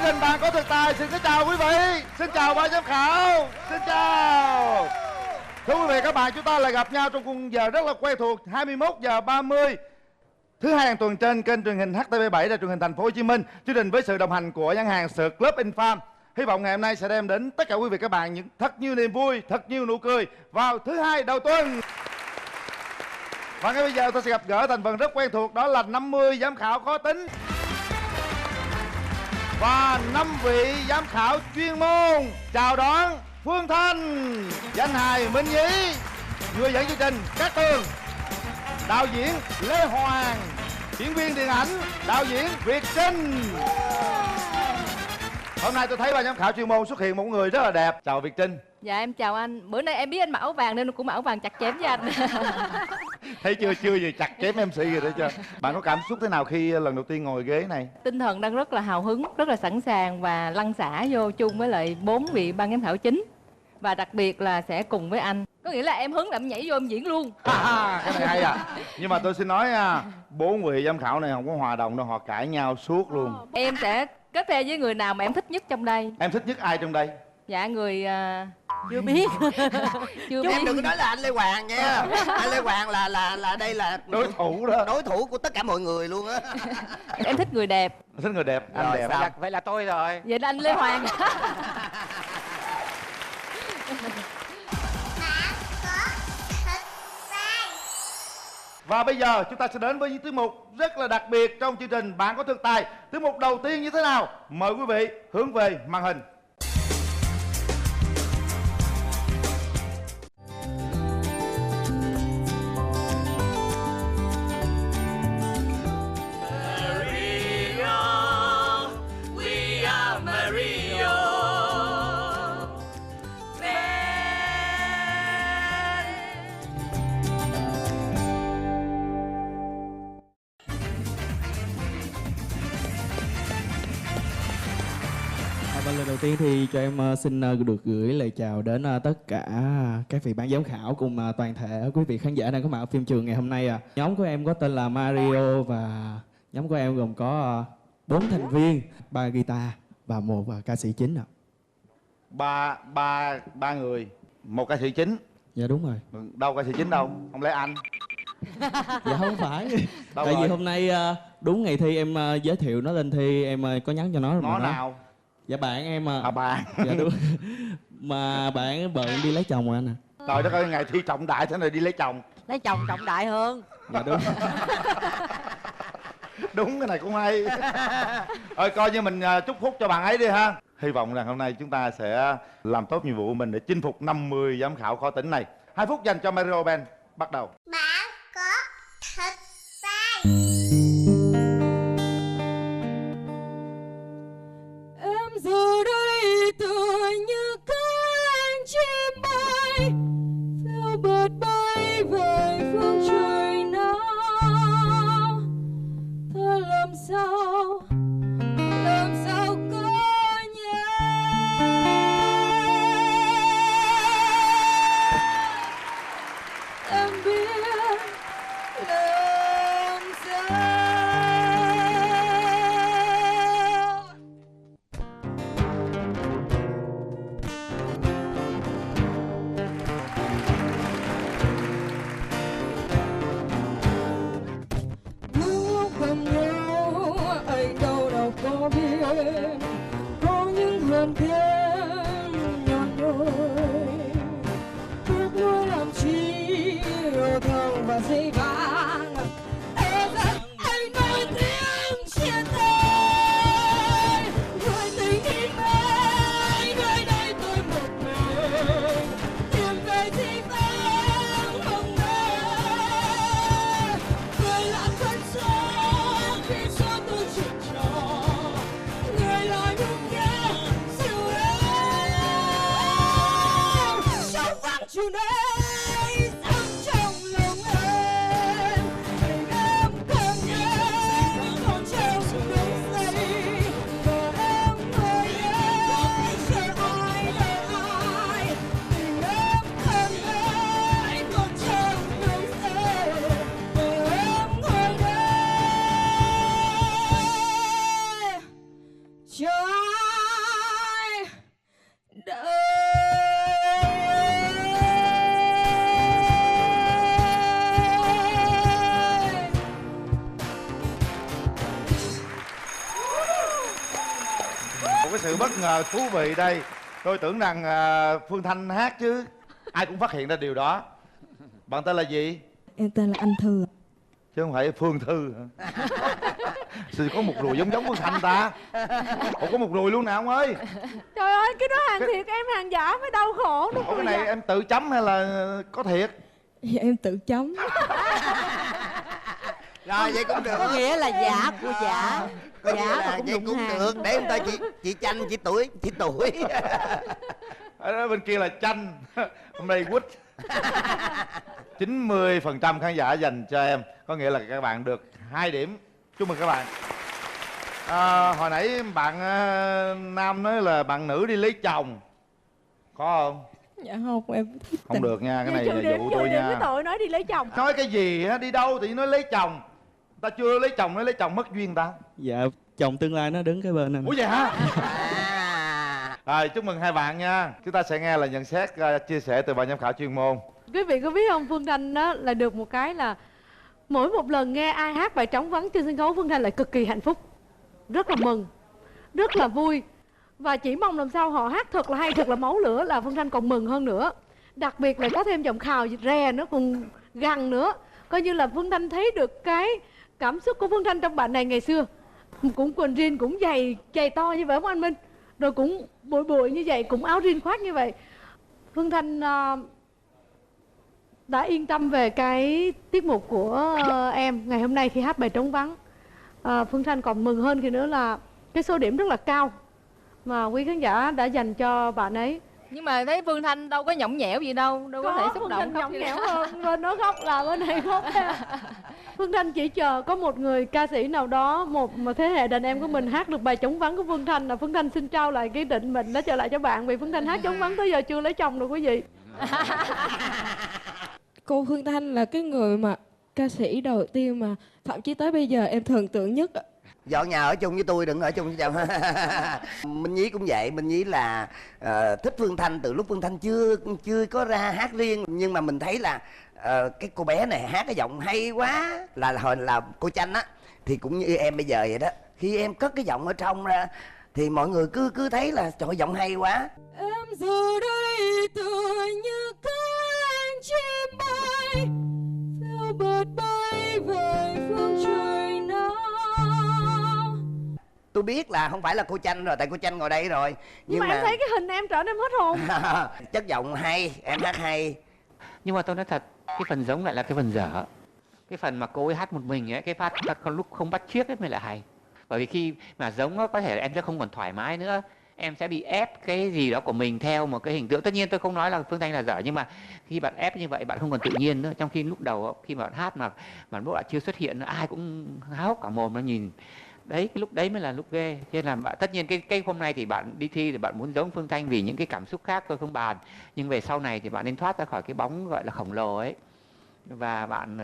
trình Bạn Có Thực Tài xin kính chào quý vị. Xin chào ban giám khảo. Xin chào. Thưa quý vị các bạn, chúng ta lại gặp nhau trong khung giờ rất là quen thuộc 21h30 thứ hai hàng tuần trên kênh truyền hình HTV7 Đài Truyền hình Thành phố Hồ Chí Minh. Chương trình với sự đồng hành của nhãn hàng Sượt Club Infam. Hy vọng ngày hôm nay sẽ đem đến tất cả quý vị các bạn những thật nhiều niềm vui, thật nhiều nụ cười vào thứ hai đầu tuần. Và ngay bây giờ tôi sẽ gặp gỡ thành phần rất quen thuộc, đó là 50 giám khảo khó tính và 5 vị giám khảo chuyên môn. Chào đón Phương Thanh, danh hài Minh Nhí, người dẫn chương trình Cát Tường, đạo diễn Lê Hoàng, diễn viên điện ảnh đạo diễn Việt Trinh. Hôm nay tôi thấy ban giám khảo chuyên môn xuất hiện một người rất là đẹp. Chào Việt Trinh. Dạ em chào anh. Bữa nay em biết anh mặc áo vàng nên cũng mặc áo vàng chặt chém với anh. Thấy chưa gì chặt chém MC rồi đấy chưa. Bạn có cảm xúc thế nào khi lần đầu tiên ngồi ghế này? Tinh thần đang rất là hào hứng, rất là sẵn sàng và lăn xả vô chung với lại 4 vị ban giám khảo chính. Và đặc biệt là sẽ cùng với anh. Có nghĩa là em hứng là em nhảy vô em diễn luôn. Cái này hay à. Nhưng mà tôi xin nói 4 vị giám khảo này không có hòa đồng đâu, họ cãi nhau suốt luôn. Em sẽ kết phe với người nào mà em thích nhất trong đây. Em thích nhất ai trong đây? Dạ người chưa biết. Chưa Em biết. đừng có nói là anh Lê Hoàng nha. Anh Lê Hoàng là đây là đối thủ đó, đối thủ của tất cả mọi người luôn á. Em thích người đẹp. Thích người đẹp. Anh Rồi, đẹp. vậy là tôi rồi. Vậy là anh Lê Hoàng. Và bây giờ chúng ta sẽ đến với những tiết mục rất là đặc biệt trong chương trình Bạn Có Thực Tài. Tiết mục đầu tiên như thế nào? Mời quý vị hướng về màn hình. Và lần đầu tiên thì cho em xin được gửi lời chào đến tất cả các vị ban giám khảo cùng toàn thể quý vị khán giả đang có mặt ở phim trường ngày hôm nay. Nhóm của em có tên là Mario và nhóm của em gồm có 4 thành viên, 3 guitar và 1 ca sĩ chính ạ. Ba người, 1 ca sĩ chính. Dạ đúng rồi. Đâu ca sĩ chính đâu? Không lẽ anh? Dạ không phải. Đâu Tại rồi? vì hôm nay đúng ngày thi em giới thiệu nó lên thi, em có nhắn cho nó rồi. Nó nào? Dạ bạn em bạn. Dạ đúng. Mà bạn bận đi lấy chồng rồi anh à. Trời đất ơi, ngày thi trọng đại thế này đi lấy chồng. Lấy chồng trọng đại hơn. Dạ đúng. Đúng, cái này cũng hay. Thôi coi như mình chúc phúc cho bạn ấy đi ha. Hy vọng rằng hôm nay chúng ta sẽ làm tốt nhiệm vụ của mình để chinh phục 50 giám khảo khó tính này. 2 phút dành cho Mario Band. Bắt đầu. Bạn có thực tài. Em giờ đây tựa như cánh chim bay phiêu bạt bay về phương trời nào. Ta làm sao có nhau. Em biết làm sao. Lúc gần nhau anh đâu có biết có những hờn thiên nhọn nhối, biết nuối làm chi yêu thương và dễ vàng. E rằng anh nói tiếng chia tay, người tình in ai nơi đây tôi một mình tìm về thì vắng không nơi. Người làm thân gió khi gió tôi chuyện trò, người là nhung nhớ siêu êm trong vắng chiều nay dâng trong lòng em. Tình em cần em còn trong những giây và em ngồi đây chờ ai đợi ai. Tình em cần em còn trong những giây và em ngồi đây chờ ai. cái sự bất ngờ thú vị đây. Tôi tưởng rằng Phương Thanh hát chứ. Ai cũng phát hiện ra điều đó. Bạn tên là gì? Em tên là Anh Thư. Chứ không phải Phương Thư hả? Sao có một rùi giống Phương Thanh ta? Ủa có một rùi luôn nè ông ơi. Trời ơi, cái đó hàng thiệt, em hàng giả mới đau khổ. Ủa cái này em tự chấm hay là có thiệt? Dạ em tự chấm. Rồi vậy cũng được. Có nghĩa là giả của giả. Có Giả nghĩa mà là cũng vậy đụng cũng hàng. được. Để em ta chị Chanh, chị tuổi. Ở đó bên kia là Chanh. Hôm nay quýt. 90% khán giả dành cho em. Có nghĩa là các bạn được 2 điểm. Chúc mừng các bạn. Hồi nãy bạn nam nói là bạn nữ đi lấy chồng. Có không? Dạ không, em thích Không tình. được nha, cái này Trừ là điểm, vụ trừ tôi điểm cái nha. tội nói đi lấy chồng. Nói cái gì á, đi đâu thì nói lấy chồng. Ta chưa lấy chồng, nói lấy chồng mất duyên ta. Dạ, chồng tương lai nó đứng cái bên anh. Ủa vậy hả? À. Rồi, chúc mừng hai bạn nha. Chúng ta sẽ nghe là nhận xét, chia sẻ từ ban giám khảo chuyên môn. Quý vị có biết không, Phương Thanh đó là được một cái là mỗi một lần nghe ai hát bài trống vắng trên sân khấu, Phương Thanh lại cực kỳ hạnh phúc, rất là mừng, rất là vui, và chỉ mong làm sao họ hát thật là hay, thật là máu lửa là Phương Thanh còn mừng hơn nữa. Đặc biệt là có thêm giọng khào rè nó cùng gằn nữa, coi như là Phương Thanh thấy được cái cảm xúc của Phương Thanh trong bạn này ngày xưa, cũng quần jean cũng giày to như vậy không anh Minh, rồi cũng bụi bụi như vậy, cũng áo jean khoác như vậy. Phương Thanh đã yên tâm về cái tiết mục của em ngày hôm nay khi hát bài trống vắng. Phương Thanh còn mừng hơn khi nữa là cái số điểm rất là cao mà quý khán giả đã dành cho bạn ấy. Nhưng mà thấy Phương Thanh đâu có nhõng nhẽo gì đâu, đâu có thể xúc Phương động Thanh khóc nhõng như nhẽo thế. hơn, bên nó khóc là bên này khóc. Phương Thanh chỉ chờ có một người ca sĩ nào đó, một thế hệ đàn em của mình hát được bài trống vắng của Phương Thanh là Phương Thanh xin trao lại cái định mệnh đó trở lại cho bạn, vì Phương Thanh hát trống vắng tới giờ chưa lấy chồng được quý vị. Cô Phương Thanh là cái người mà ca sĩ đầu tiên mà thậm chí tới bây giờ em thần tượng nhất. Dọn nhà ở chung với tôi, đừng ở chung với chồng. Minh Nhí cũng vậy. Minh Nhí là thích Phương Thanh từ lúc Phương Thanh chưa có ra hát riêng, nhưng mà mình thấy là cái cô bé này hát cái giọng hay quá. Hồi là cô Chanh á thì cũng như em bây giờ vậy đó, khi em cất cái giọng ở trong ra thì mọi người cứ thấy là trời, giọng hay quá. Em giờ đây tựa như cánh chim bay, phiêu bạt bay về phương trời nào. Tôi biết là không phải là cô Chanh rồi, tại cô Chanh ngồi đây rồi, Nhưng mà em thấy cái hình em trở nên hết hồn. chất giọng hay, em hát hay. Nhưng mà tôi nói thật, cái phần giống lại là cái phần dở. Cái phần mà cô ấy hát một mình ấy, cái phát lúc không bắt chiếc ấy mới là hay. Bởi vì khi mà giống nó có thể là em sẽ không còn thoải mái nữa, em sẽ bị ép cái gì đó của mình theo một cái hình tượng. Tất nhiên tôi không nói là Phương Thanh là dở, nhưng mà khi bạn ép như vậy bạn không còn tự nhiên nữa. Trong khi lúc đầu khi mà bạn hát mà lúc bạn chưa xuất hiện, ai cũng háo hốc cả mồm nó nhìn. Đấy, cái lúc đấy mới là lúc ghê. Cho nên là tất nhiên cái hôm nay thì bạn đi thi thì bạn muốn giống Phương Thanh vì những cái cảm xúc khác tôi không bàn. Nhưng về sau này thì bạn nên thoát ra khỏi cái bóng gọi là khổng lồ ấy. Và bạn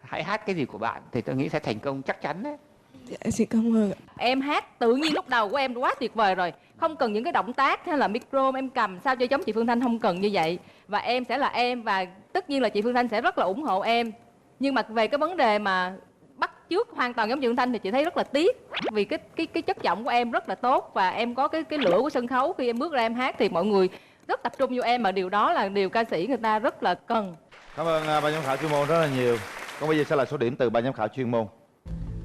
hãy hát cái gì của bạn thì tôi nghĩ sẽ thành công chắc chắn đấy. Dạ, xin cảm ơn. Em hát tự nhiên lúc đầu của em quá tuyệt vời rồi, không cần những cái động tác hay là micro em cầm sao cho giống chị Phương Thanh, không cần như vậy. Và em sẽ là em, và tất nhiên là chị Phương Thanh sẽ rất là ủng hộ em. Nhưng mà về cái vấn đề mà bắt chước hoàn toàn giống chị Phương Thanh thì chị thấy rất là tiếc, vì cái chất giọng của em rất là tốt và em có cái lửa của sân khấu. Khi em bước ra em hát thì mọi người rất tập trung vô em, mà điều đó là điều ca sĩ người ta rất là cần. Cảm ơn ban giám khảo chuyên môn rất là nhiều. Còn bây giờ sẽ là số điểm từ ban giám khảo chuyên môn.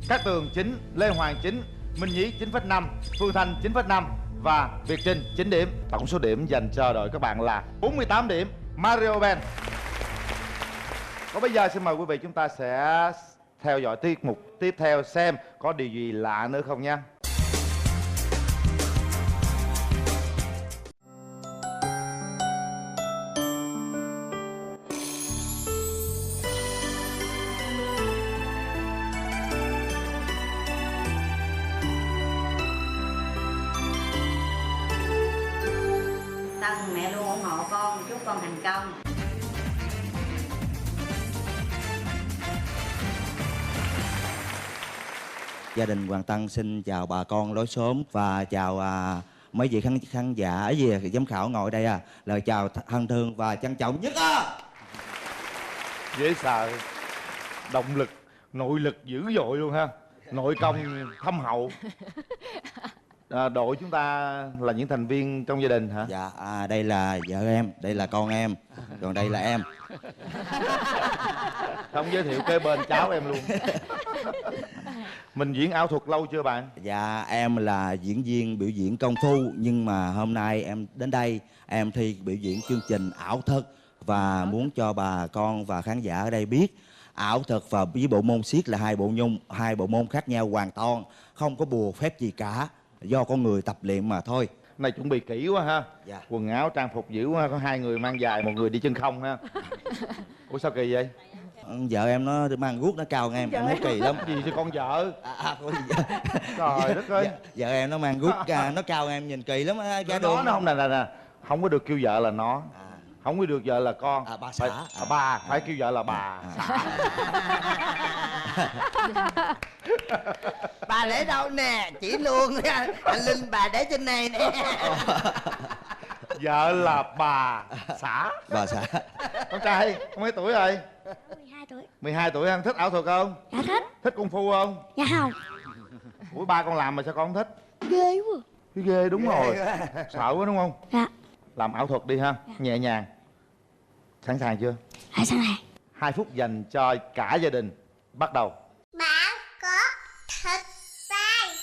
Cát Tường 9, Lê Hoàng 9, Minh Nhí 9,5, Phương Thanh 9,5 và Việt Trinh 9 điểm. Tổng số điểm dành cho đội các bạn là 48 điểm. Mario Ben. Còn bây giờ xin mời quý vị chúng ta sẽ theo dõi tiết mục tiếp theo xem có điều gì lạ nữa không nha. Tân mẹ luôn ủng hộ con, chúc con thành công. Gia đình Hoàng Tân xin chào bà con lối xóm và chào mấy vị khán giả về giám khảo ngồi đây lời chào thân thương và trân trọng nhất Dễ sợ. Động lực, nội lực dữ dội luôn ha. Nội công thâm hậu. đội chúng ta là những thành viên trong gia đình hả? Dạ, đây là vợ em, đây là con em, còn đây là em. Không giới thiệu kế bên cháu em luôn. Mình diễn ảo thuật lâu chưa bạn? Dạ, em là diễn viên biểu diễn công phu, nhưng mà hôm nay em đến đây em thi biểu diễn chương trình ảo thuật và muốn cho bà con và khán giả ở đây biết ảo thuật và với bộ môn xiếc là hai bộ môn khác nhau hoàn toàn, không có bùa phép gì cả, do con người tập luyện mà thôi. Này chuẩn bị kỹ quá ha. Dạ. Quần áo trang phục dữ quá, có 2 người mang dài, 1 người đi chân không ha. Ủa sao kỳ vậy? Vợ em nó mang guốc nó cao hơn em thấy kỳ lắm. Gì chứ con vợ? Con gì vậy? Trời đất ơi. Vợ em nó mang guốc nó cao hơn em nhìn kỳ lắm á. Nó không nè, không có được kêu vợ là nó, không có được vợ là con. Bà xã. Bà phải kêu vợ là bà. Bà để đâu nè, chỉ luôn nha. Anh Linh bà để trên này nè. Vợ là bà xã. Bà xã. Con trai mấy tuổi rồi? 12 tuổi. 12 tuổi anh thích ảo thuật không? Dạ thích. Thích công phu không? Dạ không. Ủa ba con làm mà sao con không thích? Ghê quá. Cái ghê đúng rồi. Sợ quá đúng không? Dạ. Làm ảo thuật đi ha, nhẹ nhàng. Sẵn sàng chưa? Dạ sẵn sàng. 2 phút dành cho cả gia đình. Bắt đầu. Bạn có thích sai.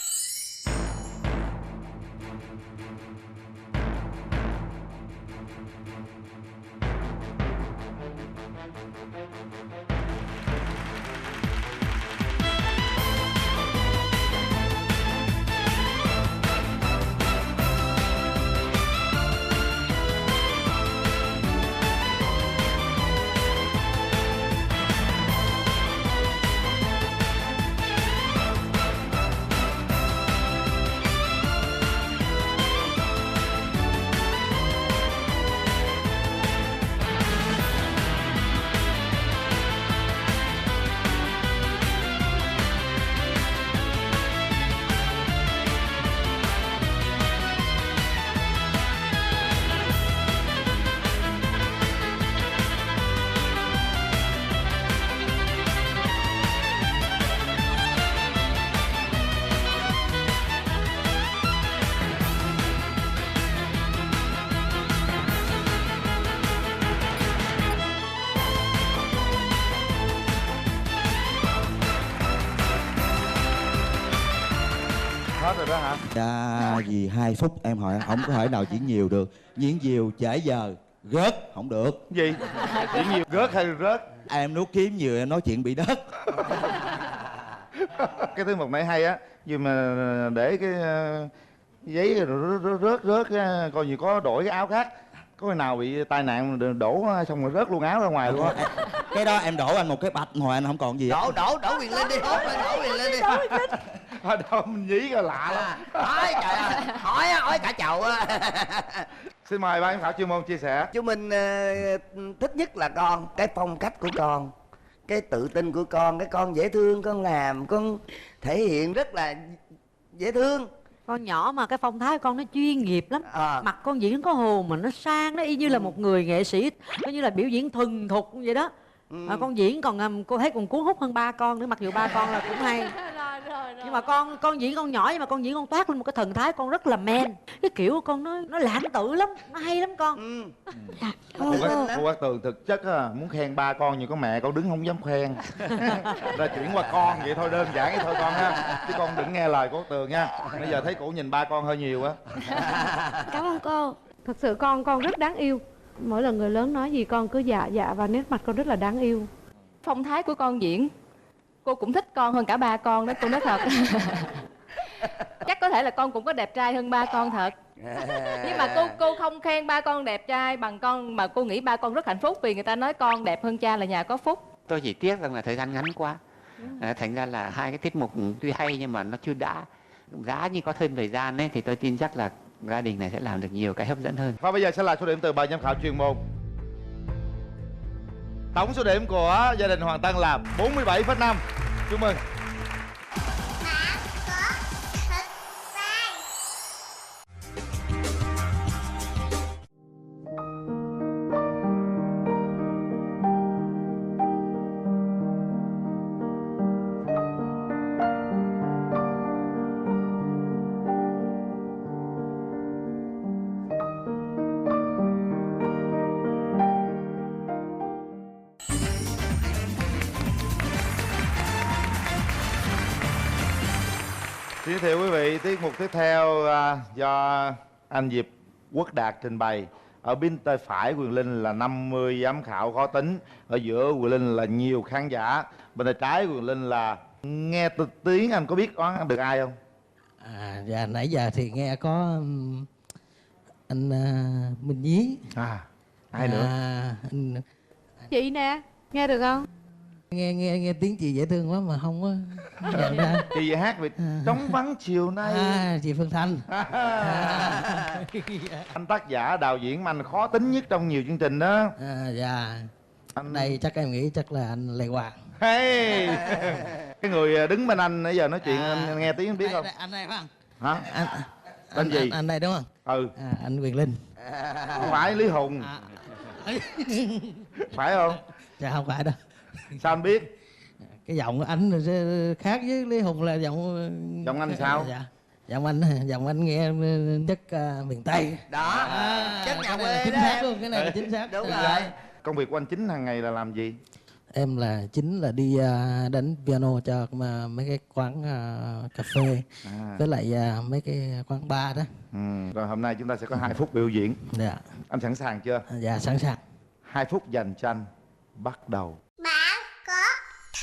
Hết rồi đó hả? Dạ, vì 2 phút em hỏi không có thể nào diễn nhiều được. Diễn nhiều trễ giờ rớt không được. Gì? Diễn nhiều rớt hay rớt? Em nuốt kiếm nhiều em nói chuyện bị đất. Cái thứ một nãy hay á, nhưng mà để cái giấy rồi rớt coi như có đổi cái áo khác. Có người nào bị tai nạn đổ xong rồi rớt luôn áo ra ngoài luôn á. Cái đó em đổ anh một cái bạch hồi anh không còn gì hết. Đổ quyền lên đi, hốt lên, đổ quyền lên đi. Ở đâu mình dí coi lạ lắm. Hỏi trời ơi, hỏi cả chậu á. Xin mời ban giám khảo chuyên môn chia sẻ. Chú Minh thích nhất là con, cái phong cách của con, cái tự tin của con, cái con dễ thương, con làm, con thể hiện rất là dễ thương. Con nhỏ mà cái phong thái của con nó chuyên nghiệp lắm. Mặt con diễn có hồn mà nó sang, nó y như là một người nghệ sĩ, coi như là biểu diễn thuần thục vậy đó. Con diễn còn cô thấy còn cuốn hút hơn ba con nữa, mặc dù ba con là cũng hay. Nhưng mà con diễn con nhỏ nhưng mà con diễn con toát lên một cái thần thái con rất là man. Cái kiểu của con nó lãng tử lắm, nó hay lắm con. Cô Cát Tường thực chất á, muốn khen ba con nhưng có mẹ con đứng không dám khen. Ra chuyển qua con vậy thôi, đơn giản vậy thôi con ha. Chứ con đừng nghe lời cô Cát Tường nha. Bây giờ thấy cổ nhìn ba con hơi nhiều á. Cảm ơn cô. Thật sự con rất đáng yêu. Mỗi lần người lớn nói gì con cứ dạ dạ và nét mặt con rất là đáng yêu. Phong thái của con diễn, cô cũng thích con hơn cả ba con đó, tôi nói thật. Chắc có thể là con cũng có đẹp trai hơn ba con thật. Nhưng mà cô không khen ba con đẹp trai bằng con, mà cô nghĩ ba con rất hạnh phúc vì người ta nói con đẹp hơn cha là nhà có phúc. Tôi chỉ tiếc rằng là thời gian ngắn quá, thành ra là 2 cái tiết mục tuy hay nhưng mà nó chưa đã. Giá như có thêm thời gian ấy thì tôi tin chắc là gia đình này sẽ làm được nhiều cái hấp dẫn hơn. Và bây giờ sẽ là số điểm từ ban giám khảo chuyên môn. Tổng số điểm của gia đình Hoàng Tân là 47,5. Chúc mừng. Bạn có thích sai. giới thiệu quý vị tiết mục tiếp theo do anh Diệp Quốc Đạt trình bày. Ở bên tay phải Quyền Linh là 50 giám khảo khó tính, ở giữa Quyền Linh là nhiều khán giả, bên tay trái Quyền Linh là nghe từ tiếng. Anh có biết đoán được ai không? Dạ nãy giờ thì nghe có anh Minh Nhí. Ai nữa? Anh... Chị nè, nghe được không? Nghe tiếng chị dễ thương quá mà không có nhận ra. Chị hát vì trống vắng chiều nay. Chị Phương Thanh. Anh tác giả, đạo diễn mà anh khó tính nhất trong nhiều chương trình đó. Dạ. Anh đây chắc em nghĩ chắc là anh Lê Hoàng. Hey. Cái người đứng bên anh nãy giờ nói chuyện anh nghe tiếng anh biết không? Anh đây phải không? Hả? Anh gì? Anh đây đúng không? Ừ. Anh Quyền Linh. Không phải Lý Hùng. Phải không? Dạ không phải đâu. Sao anh biết? Cái giọng anh khác với Lý Hùng là Giọng anh sao? Dạ. Giọng anh nghe chất miền Tây. Đó. Chất nhà quê chính đó. xác luôn, cái này là chính xác. Đúng rồi. Công việc của anh chính hàng ngày là làm gì? Em là chính là đi đánh piano cho mấy cái quán cà phê với lại mấy cái quán bar đó. Rồi hôm nay chúng ta sẽ có 2 phút biểu diễn. Dạ. Anh sẵn sàng chưa? Dạ sẵn sàng. 2 phút dành cho anh. Bắt đầu. Bạn có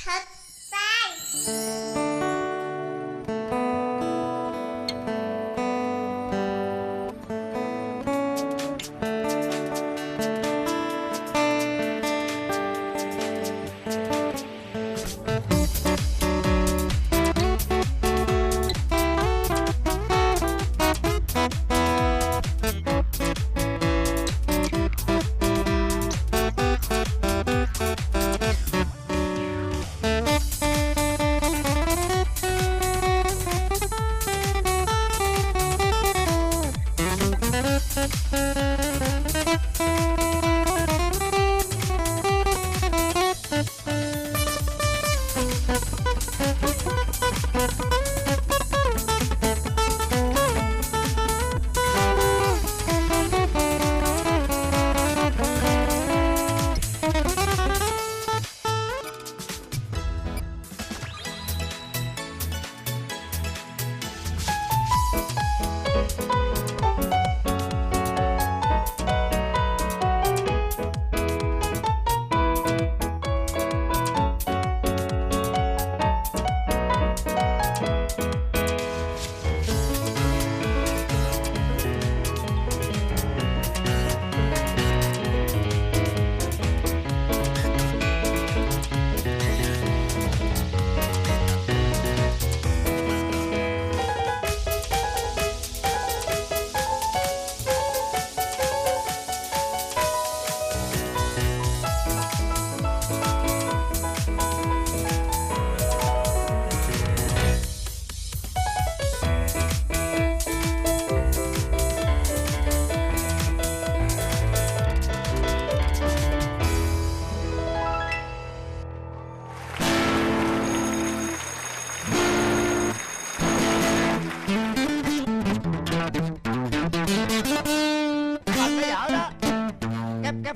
thích sai.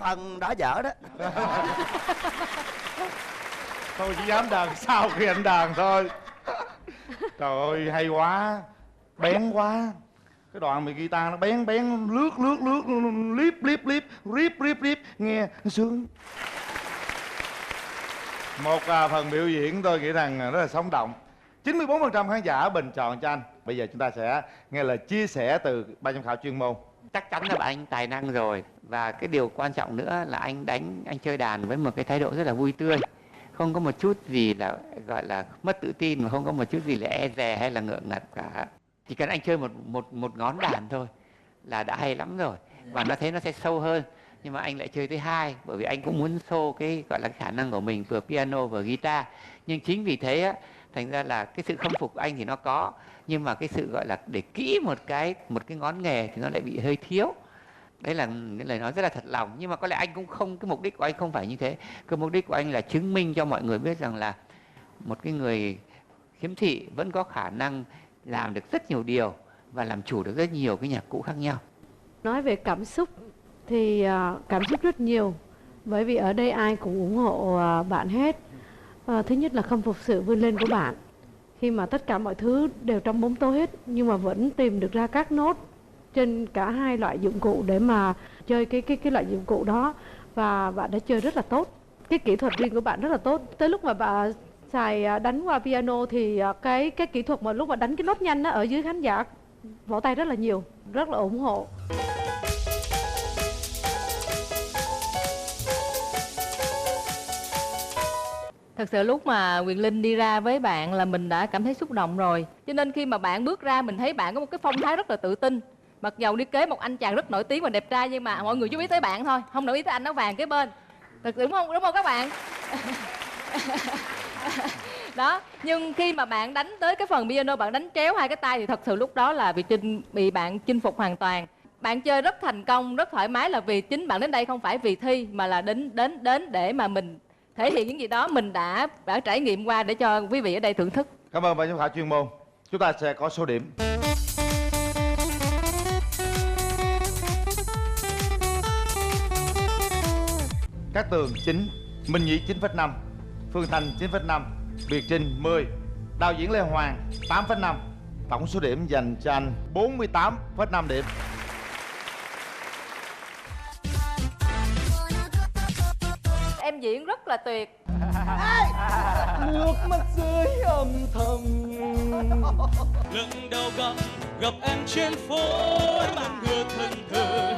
Phần đó dở đó. Tôi chỉ dám đàn sau khi anh đàn thôi. Trời ơi hay quá, bén quá. Cái đoạn mà guitar nó bén lướt líp nghe sướng. Một phần biểu diễn tôi nghĩ rằng rất là sống động. 94% khán giả bình chọn cho anh. Bây giờ chúng ta sẽ nghe lời chia sẻ từ ban giám khảo chuyên môn. Chắc chắn là anh tài năng rồi. Và cái điều quan trọng nữa là anh chơi đàn với một cái thái độ rất là vui tươi. Không có một chút gì là gọi là mất tự tin, mà không có một chút gì là e dè hay là ngượng ngập cả. Chỉ cần anh chơi một ngón đàn thôi là đã hay lắm rồi. Và nó thấy nó sẽ sâu hơn. Nhưng mà anh lại chơi tới 2, bởi vì anh cũng muốn show cái gọi là khả năng của mình, vừa piano vừa guitar. Nhưng chính vì thế á, thành ra là cái sự khâm phục của anh thì nó có, nhưng mà cái sự gọi là để kỹ một cái ngón nghề thì nó lại bị hơi thiếu. Đấy là cái lời nói rất là thật lòng. Nhưng mà có lẽ anh cũng không, cái mục đích của anh không phải như thế. Cái mục đích của anh là chứng minh cho mọi người biết rằng là một cái người khiếm thị vẫn có khả năng làm được rất nhiều điều và làm chủ được rất nhiều cái nhạc cụ khác nhau. Nói về cảm xúc thì cảm xúc rất nhiều, bởi vì ở đây ai cũng ủng hộ bạn hết. Thứ nhất là khâm phục sự vươn lên của bạn. khi mà tất cả mọi thứ đều trong bóng tối hết, nhưng mà vẫn tìm được ra các nốt trên cả hai loại dụng cụ để mà chơi cái loại dụng cụ đó, và bạn đã chơi rất là tốt. Cái kỹ thuật riêng của bạn rất là tốt. Tới lúc mà bạn xài đánh qua piano thì cái kỹ thuật mà lúc mà đánh cái nốt nhanh đó, ở dưới khán giả vỗ tay rất là nhiều, rất là ủng hộ. Thật sự lúc mà Quyền Linh đi ra với bạn là mình đã cảm thấy xúc động rồi. Cho nên khi mà bạn bước ra, mình thấy bạn có một cái phong thái rất là tự tin. Mặc dầu đi kế một anh chàng rất nổi tiếng và đẹp trai, nhưng mà mọi người chú ý tới bạn thôi, không để ý tới anh áo vàng kế bên. Thật sự đúng không các bạn? Đó, nhưng khi mà bạn đánh tới cái phần piano, bạn đánh chéo hai cái tay thì thật sự lúc đó là bị bạn chinh phục hoàn toàn. Bạn chơi rất thành công, rất thoải mái, là vì chính bạn đến đây không phải vì thi, mà là đến để mà mình thể hiện những gì đó mình đã trải nghiệm qua để cho quý vị ở đây thưởng thức. Cảm ơn ban giám khảo chuyên môn. Chúng ta sẽ có số điểm. Cát Tường 9, Minh Nhĩ 9,5, Phương Thanh 9,5, Việt Trinh 10, đạo diễn Lê Hoàng 8,5. Tổng số điểm dành cho anh 48,5 điểm. Em diễn rất là tuyệt. Nước mắt rơi âm thầm. Lần đầu gặp em trên phố mang hương thân thờ.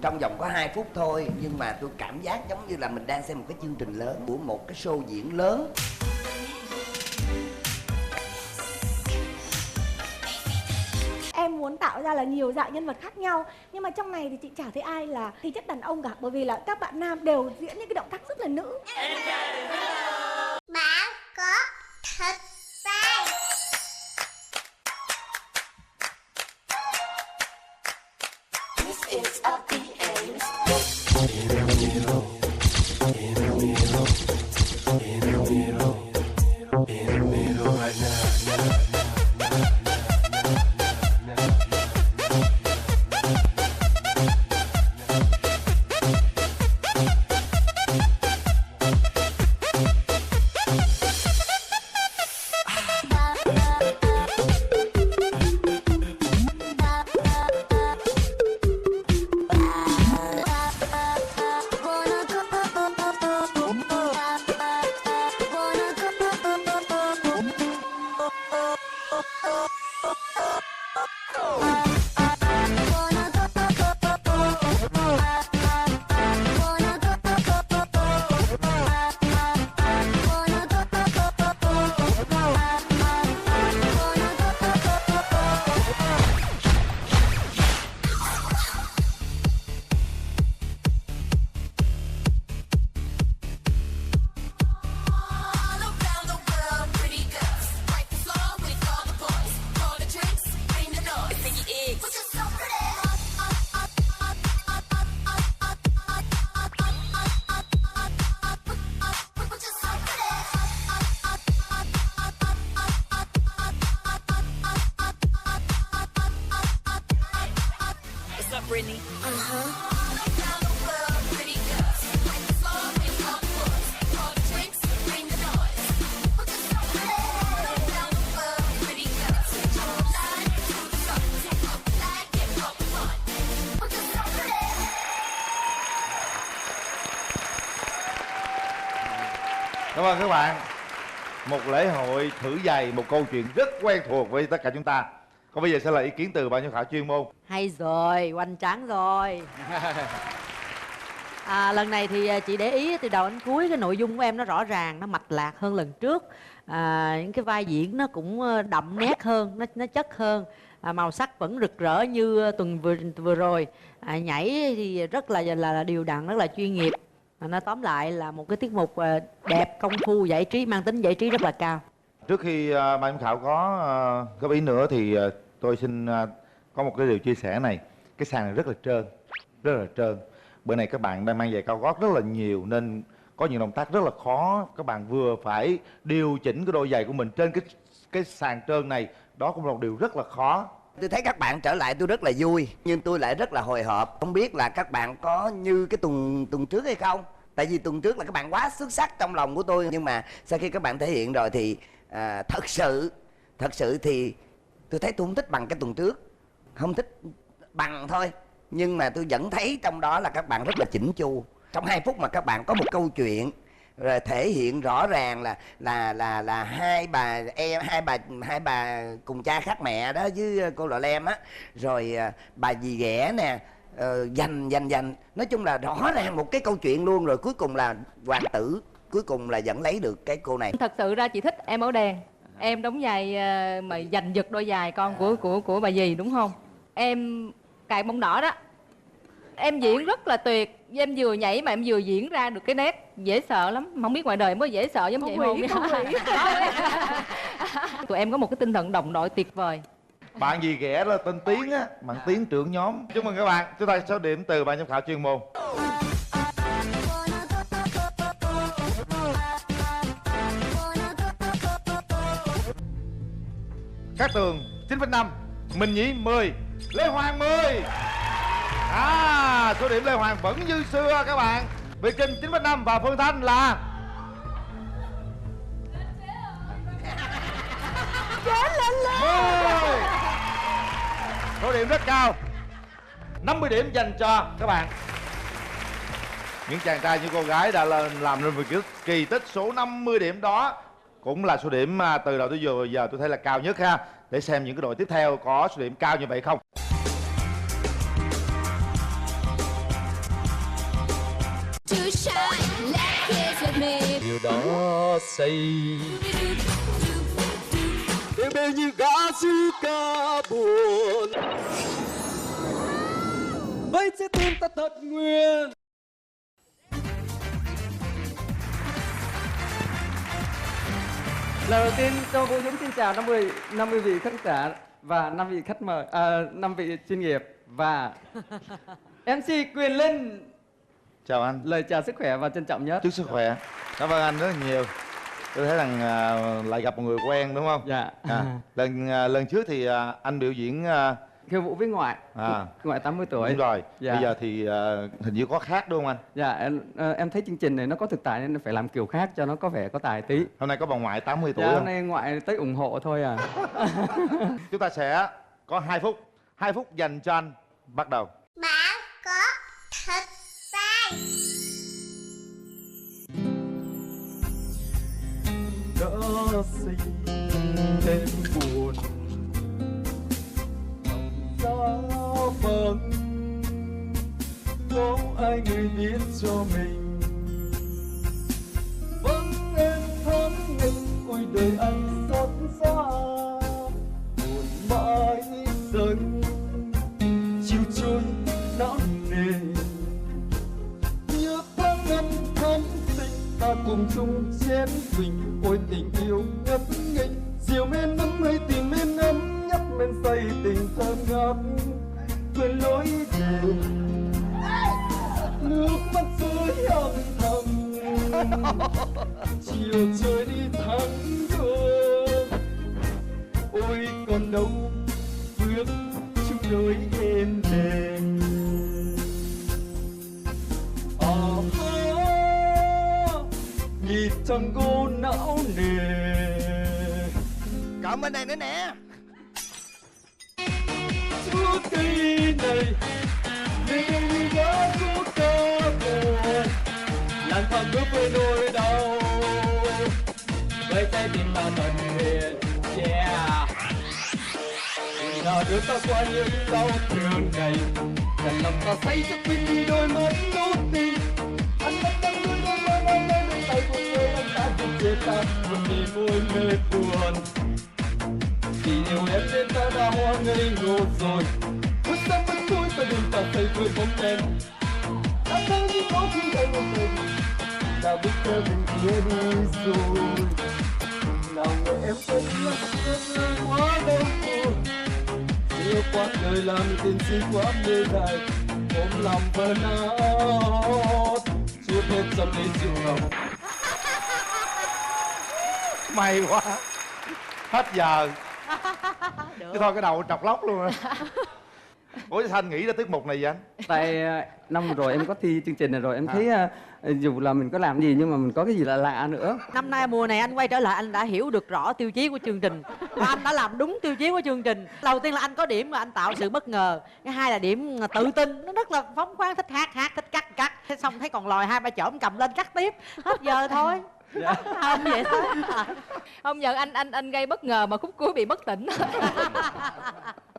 Trong vòng có 2 phút thôi, nhưng mà tôi cảm giác giống như là mình đang xem một cái chương trình lớn, của một cái show diễn lớn. Em muốn tạo ra là nhiều dạng nhân vật khác nhau, nhưng mà trong này thì chị chả thấy ai là thi chất đàn ông cả, bởi vì là các bạn nam đều diễn những cái động tác rất là nữ. Bạn có thật sai. Cảm ơn các bạn. Một lễ hội thử giày, một câu chuyện rất quen thuộc với tất cả chúng ta. Còn bây giờ sẽ là ý kiến từ ban giám khảo chuyên môn. Hay rồi, hoành tráng rồi. Lần này thì chị để ý từ đầu đến cuối cái nội dung của em nó rõ ràng, nó mạch lạc hơn lần trước. Những cái vai diễn nó cũng đậm nét hơn, nó chất hơn. Màu sắc vẫn rực rỡ như tuần vừa rồi. Nhảy thì rất là đều đặn, rất là chuyên nghiệp. Nó tóm lại là một cái tiết mục đẹp, công phu, giải trí, mang tính giải trí rất là cao. Trước khi ban giám khảo có góp ý nữa thì tôi xin có một cái điều chia sẻ này. Cái sàn này rất là trơn, rất là trơn. Bữa này các bạn đang mang giày cao gót rất là nhiều nên có những động tác rất là khó. Các bạn vừa phải điều chỉnh cái đôi giày của mình trên cái sàn trơn này, đó cũng là một điều rất là khó. Tôi thấy các bạn trở lại tôi rất là vui, nhưng tôi lại rất là hồi hộp. Không biết là các bạn có như cái tuần trước hay không? Tại vì tuần trước là các bạn quá xuất sắc trong lòng của tôi, nhưng mà sau khi các bạn thể hiện rồi thì thật sự thì tôi thấy tôi không thích bằng cái tuần trước, không thích bằng thôi, nhưng mà tôi vẫn thấy trong đó là các bạn rất là chỉnh chu. Trong 2 phút mà các bạn có một câu chuyện rồi thể hiện rõ ràng là hai bà cùng cha khác mẹ đó với cô Lọ Lem á, rồi bà dì ghẻ nè, dành nói chung là rõ ràng một cái câu chuyện luôn, rồi cuối cùng là hoàng tử cuối cùng là vẫn lấy được cái cô này. Thật sự ra chị thích em áo đen, em đóng vai mà giành giật đôi giày con của bà dì đúng không? Em cài bông đỏ đó, em diễn rất là tuyệt, em vừa nhảy mà em vừa diễn ra được cái nét dễ sợ lắm, không biết ngoài đời mới dễ sợ giống vậy không? Tụi em có một cái tinh thần đồng đội tuyệt vời. Bạn gì ghẻ là tên Tiến á, bạn Tiến trưởng nhóm. Chúc mừng các bạn, chúng ta số điểm từ ban giám khảo chuyên môn. Cát Tường 9,5, Minh Nhí 10, Lê Hoàng 10. Số điểm Lê Hoàng vẫn như xưa các bạn. Việt Trinh 9,5 và Phương Thanh là số điểm rất cao, 50 điểm dành cho các bạn. Những chàng trai như cô gái đã làm nên một kỳ tích số 50 điểm đó, cũng là số điểm mà từ đầu tới giờ tôi thấy là cao nhất ha. Để xem những cái đội tiếp theo có số điểm cao như vậy không. Điều đó xây em bên như gã sư ca buồn với trái tim ta thật nguyên. Lời đầu tiên cho cô Dũng xin chào 50 vị khán giả và 5 vị khách mời, 5 vị chuyên nghiệp và MC Quyền Linh. Chào anh. Lời chào sức khỏe và trân trọng nhất. Chúc sức khỏe. Cảm ơn anh rất là nhiều. Tôi thấy rằng lại gặp một người quen đúng không? Dạ. Lần trước thì anh biểu diễn khiêu vũ với ngoại. Ngoại 80 tuổi. Đúng rồi. Dạ. Bây giờ thì hình như có khác đúng không anh? Dạ, em thấy chương trình này nó có thực tài nên phải làm kiểu khác cho nó có vẻ có tài tí. Hôm nay có bà ngoại 80 tuổi dạ, không? hôm nay ngoại tới ủng hộ thôi à. Chúng ta sẽ có 2 phút. 2 phút dành cho anh. Bắt đầu. Bạn có thực tài. Đã sinh thêm buồn giá vắng, có ai người biết cho mình vẫn em thắm nghênh. Ôi đời anh xót xa buồn mãi dần chiều trôi não nề, nhớ tháng năm thắm tình ta cùng chung chén bình. Ôi tình yêu ngất ngây diều men nắm hay tìm men ấm nhấp men say tình thơm ngát quên lối về nước mắt rơi âm thầm chiều trôi đi thắng đường. Ôi còn đâu bước chung đôi êm đềm. Nhịp tango não nề. Còn bên này nữa nè. Chúa cây này vì đã chúa ca buồn làn thoáng bước với nỗi đau với trái tim ta thuần hiền. Nào đưa ta qua những đau thương này, dần lòng ta say cho quên đi đôi mắt nốt tình. Anh mắt đang đôi đôi đôi đôi đôi đôi tay của người anh ta cùng chia ta một niềm vui mê buồn. Vì yêu em nên ta đã hoa ngây ngô rồi. Bước sang vẫn vui ta đừng ta thấy vui bóng đèn. Ta thấy những có khi đây một mình ta biết theo mình kia đi rồi. Nào ngờ em quên mất em quá đau buồn. Yêu quá đời làm tình si quá mê dài, ôm lòng vỡ nát chút hết trong ly rượu hồng. May quá. Hết giờ. Chứ thôi cái đầu trọc lóc luôn rồi. Ủa Thanh nghĩ ra tiết mục này vậy anh? Tại năm vừa rồi em có thi chương trình này rồi, em thấy dù là mình có làm gì nhưng mà mình có cái gì là lạ nữa. Năm nay mùa này anh quay trở lại, anh đã hiểu được rõ tiêu chí của chương trình và anh đã làm đúng tiêu chí của chương trình. Đầu tiên là anh có điểm mà anh tạo sự bất ngờ, cái hai là điểm tự tin, nó rất là phóng khoáng, thích hát, thích cắt, thế xong thấy còn lòi 2-3 chỏm cầm lên cắt tiếp, hết giờ thôi. Dạ. Không vậy thôi. Không, giờ anh gây bất ngờ mà khúc cuối bị bất tỉnh.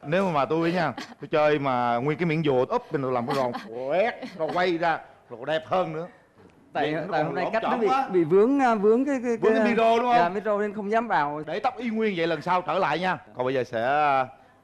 Nếu mà tôi nha, tôi chơi mà nguyên cái miệng dùa úp mình làm cái ròn quét rồi quay ra rồi đẹp hơn nữa. Tại hôm nay cách nó bị vướng cái micro đúng không? Dạ, micro nên không dám vào. Để tóc y nguyên vậy lần sau trở lại nha. Còn bây giờ sẽ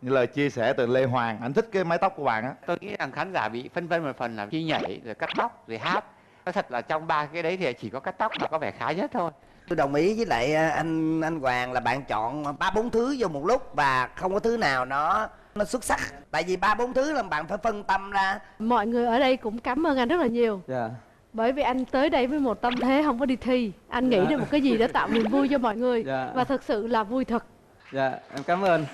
như lời chia sẻ từ Lê Hoàng, anh thích cái mái tóc của bạn á. Tôi nghĩ rằng khán giả bị phân vân một phần là khi nhảy rồi cắt tóc rồi hát. Nói thật là trong ba cái đấy thì chỉ có cắt tóc là có vẻ khá nhất thôi. Tôi đồng ý với lại anh Hoàng là bạn chọn 3-4 thứ vô một lúc và không có thứ nào nó xuất sắc. Tại vì 3-4 thứ là bạn phải phân tâm ra. Mọi người ở đây cũng cảm ơn anh rất là nhiều. Dạ. Bởi vì anh tới đây với một tâm thế không có đi thi. Anh nghĩ được một cái gì để tạo niềm vui cho mọi người. Dạ. Và thật sự là vui thật. Dạ, em cảm ơn.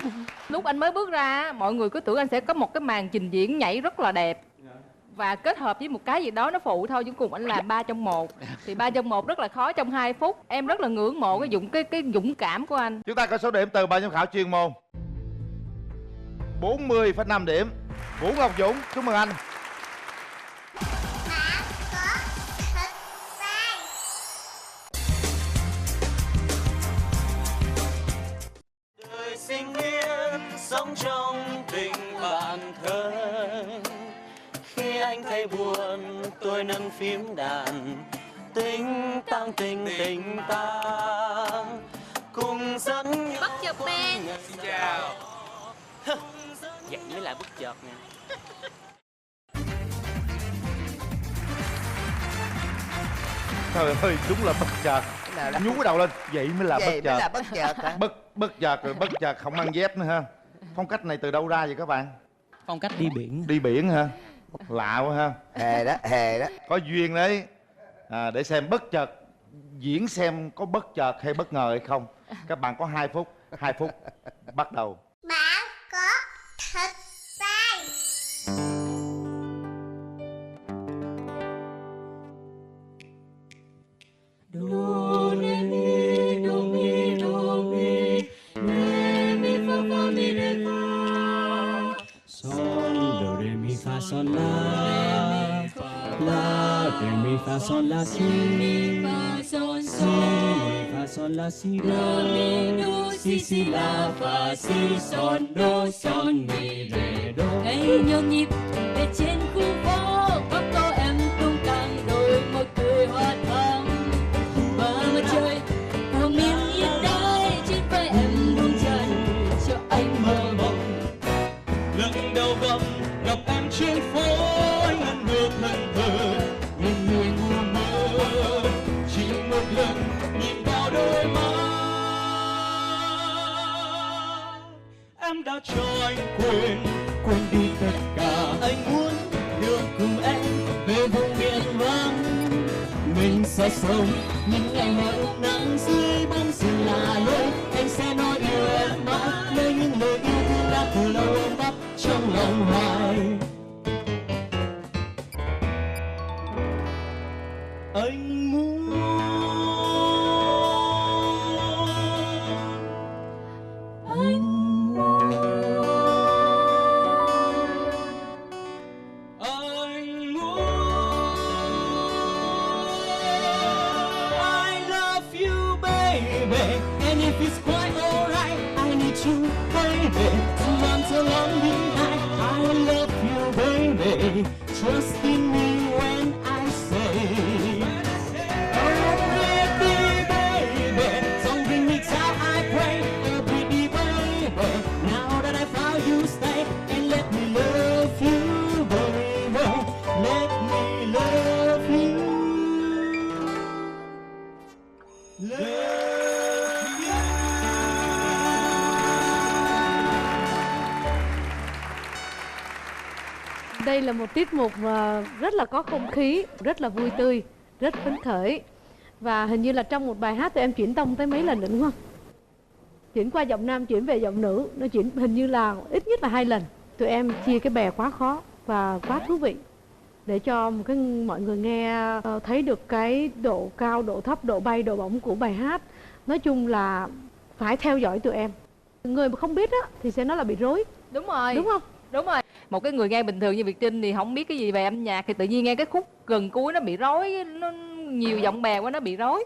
Lúc anh mới bước ra, mọi người cứ tưởng anh sẽ có một cái màn trình diễn nhảy rất là đẹp. Và kết hợp với một cái gì đó nó phụ thôi, nhưng cùng anh làm 3 trong 1. Thì 3 trong 1 rất là khó trong 2 phút. Em rất là ngưỡng mộ cái dũng cảm của anh. Chúng ta có số điểm từ ban giám khảo chuyên môn 40,5 điểm. Vũ Ngọc Dũng, chúc mừng anh. Đời sinh viên sống trong tình bạn thân. Khi anh thấy buồn tôi nâng phím đàn, tính tăng tình ta cùng dẫn Bất chợt Ben. Xin chào. Vậy mới là bất chợt nè. Trời ơi, đúng là bất chợt. Nhú cái đầu lên, vậy mới là bất chợt. Mới là bất chợt hả? Bất chợt rồi bất chợt không mang dép nữa ha. Phong cách này từ đâu ra vậy các bạn? Phong cách đi biển. Đi biển hả? Lạ quá ha. Hề đó. Có duyên đấy. Để xem bất chợt diễn xem có bất chợt hay bất ngờ hay không. Các bạn có 2 phút. 2 phút bắt đầu. Bạn có thật sai. Do re mi do mi re mi fa mi re fa sol do re mi fa sol la re mi fa sol la si mi fa sol la si do si la fa si son mi re do. Hãy nhộn nhịp về trên khu phố, có cô em tung tăng đôi môi cười hoa thắm. Mặt trời của miền nhiệt đới trên vai em buông chân cho anh mơ mộng. Lần đầu gặp em trên phố, anh ngẩn ngơ thân thờ nhìn người mùa mơ. Chỉ một lần nhìn vào đôi mắt, em đã cho anh quên đi tất cả. Anh muốn được cùng em về vùng biển vắng. Mình sẽ sống những ngày hè ướt nắng dưới bóng rừng là lối. Anh sẽ nói yêu em mãi, nơi những lời yêu thương đã từ lâu ôm ấp trong lòng hoài. Anh muốn I love you baby, and if it's quite alright, I need you baby, someone to love me like I love you baby, trust in me when I say oh pretty baby, don't bring me down I pray, oh pretty baby, now that I found you stay and let me love you baby, let me love you. Đây là một tiết mục rất là có không khí, rất là vui tươi, rất phấn khởi. Và hình như là trong một bài hát tụi em chuyển tông tới mấy lần nữa đúng không? Chuyển qua giọng nam, chuyển về giọng nữ, nó chuyển hình như là ít nhất là 2 lần. Tụi em chia cái bè quá khó và quá thú vị để cho mọi người nghe thấy được cái độ cao, độ thấp, độ bay, độ bổng của bài hát. Nói chung là phải theo dõi tụi em. Người mà không biết á thì sẽ nói là bị rối. Đúng rồi. Đúng không? Đúng rồi. Một cái người nghe bình thường như Việt Trinh thì không biết cái gì về âm nhạc thì tự nhiên nghe cái khúc gần cuối nó bị rối, nó nhiều giọng bè quá nó bị rối.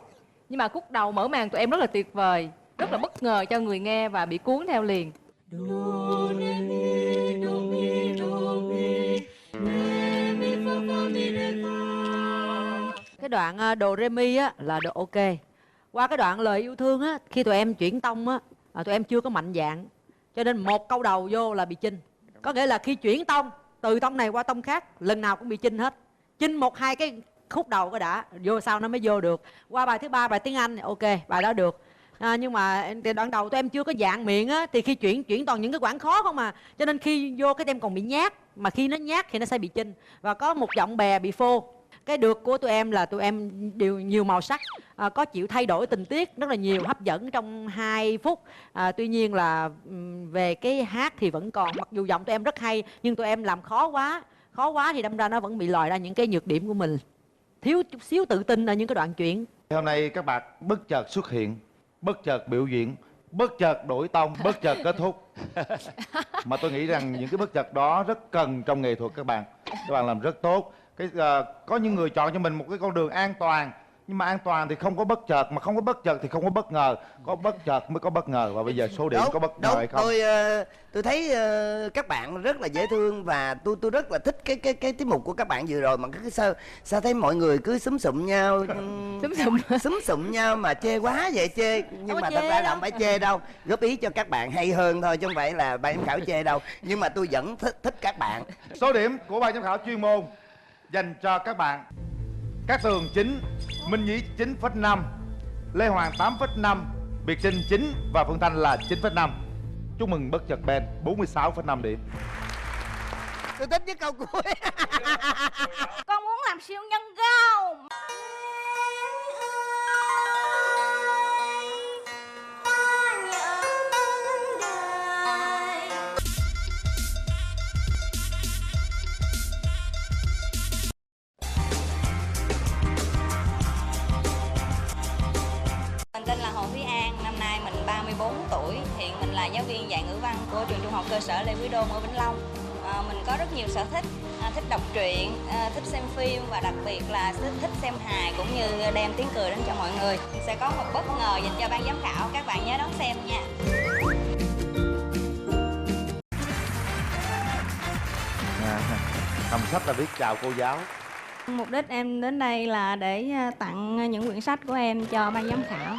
Nhưng mà khúc đầu mở màn tụi em rất là tuyệt vời, rất là bất ngờ cho người nghe và bị cuốn theo liền. Cái đoạn đồ re mi á là đồ ok. Qua cái đoạn lời yêu thương á, khi tụi em chuyển tông á, tụi em chưa có mạnh dạn, cho nên một câu đầu vô là bị chinh. Có nghĩa là khi chuyển tông từ tông này qua tông khác lần nào cũng bị chinh hết. Chinh một hai cái khúc đầu cái đã, vô sau nó mới vô được. Qua bài thứ ba, bài tiếng Anh, ok, bài đó được. Nhưng mà đoạn đầu tụi em chưa có dạng miệng á, thì khi chuyển toàn những cái quãng khó không mà, cho nên khi vô cái em còn bị nhát, mà khi nó nhát thì nó sẽ bị chinh. Và có một giọng bè bị phô. Cái được của tụi em là tụi em đều nhiều màu sắc, có chịu thay đổi tình tiết rất là nhiều, hấp dẫn trong 2 phút. Tuy nhiên là về cái hát thì vẫn còn, mặc dù giọng tụi em rất hay nhưng tụi em làm khó quá thì đâm ra nó vẫn bị lòi ra những cái nhược điểm của mình, thiếu chút xíu tự tin ở những cái đoạn chuyển. Hôm nay các bạn bất chợt xuất hiện, bất chợt biểu diễn, bất chợt đổi tông, bất chợt kết thúc. Mà tôi nghĩ rằng những cái bất chợt đó rất cần trong nghệ thuật các bạn làm rất tốt. Có những người chọn cho mình một cái con đường an toàn, nhưng mà an toàn thì không có bất chợt, mà không có bất chợt thì không có bất ngờ, có bất chợt mới có bất ngờ. Và bây giờ số điểm có bất ngờ hay không? Tôi thấy các bạn rất là dễ thương và tôi rất là thích cái tiết mục của các bạn vừa rồi, mà cứ sao thấy mọi người cứ xúm xụm nhau xúm xụm nhau mà chê quá vậy chê, nhưng mà thật ra là không phải chê đâu, góp ý cho các bạn hay hơn thôi chứ không phải là ban giám khảo chê đâu, nhưng mà tôi vẫn thích các bạn. Số điểm của ban giám khảo chuyên môn dành cho các bạn: Cát Tường 9, Minh Nhí 9,5, Lê Hoàng 8,5, Việt Trinh 9 và Phương Thanh là 9,5. Chúc mừng bất chợt band 46,5 điểm. Tôi thích cái câu cuối. Con muốn làm siêu nhân gao. Mình tên là Hồ Thúy An, năm nay mình 34 tuổi, hiện mình là giáo viên dạy ngữ văn của trường trung học cơ sở Lê Quý Đôn ở Vĩnh Long. Mình có rất nhiều sở thích, thích đọc truyện, thích xem phim và đặc biệt là thích xem hài cũng như đem tiếng cười đến cho mọi người. Sẽ có một bất ngờ dành cho ban giám khảo, các bạn nhớ đón xem nha. Cầm sách là viết chào cô giáo. Mục đích em đến đây là để tặng những quyển sách của em cho ban giám khảo.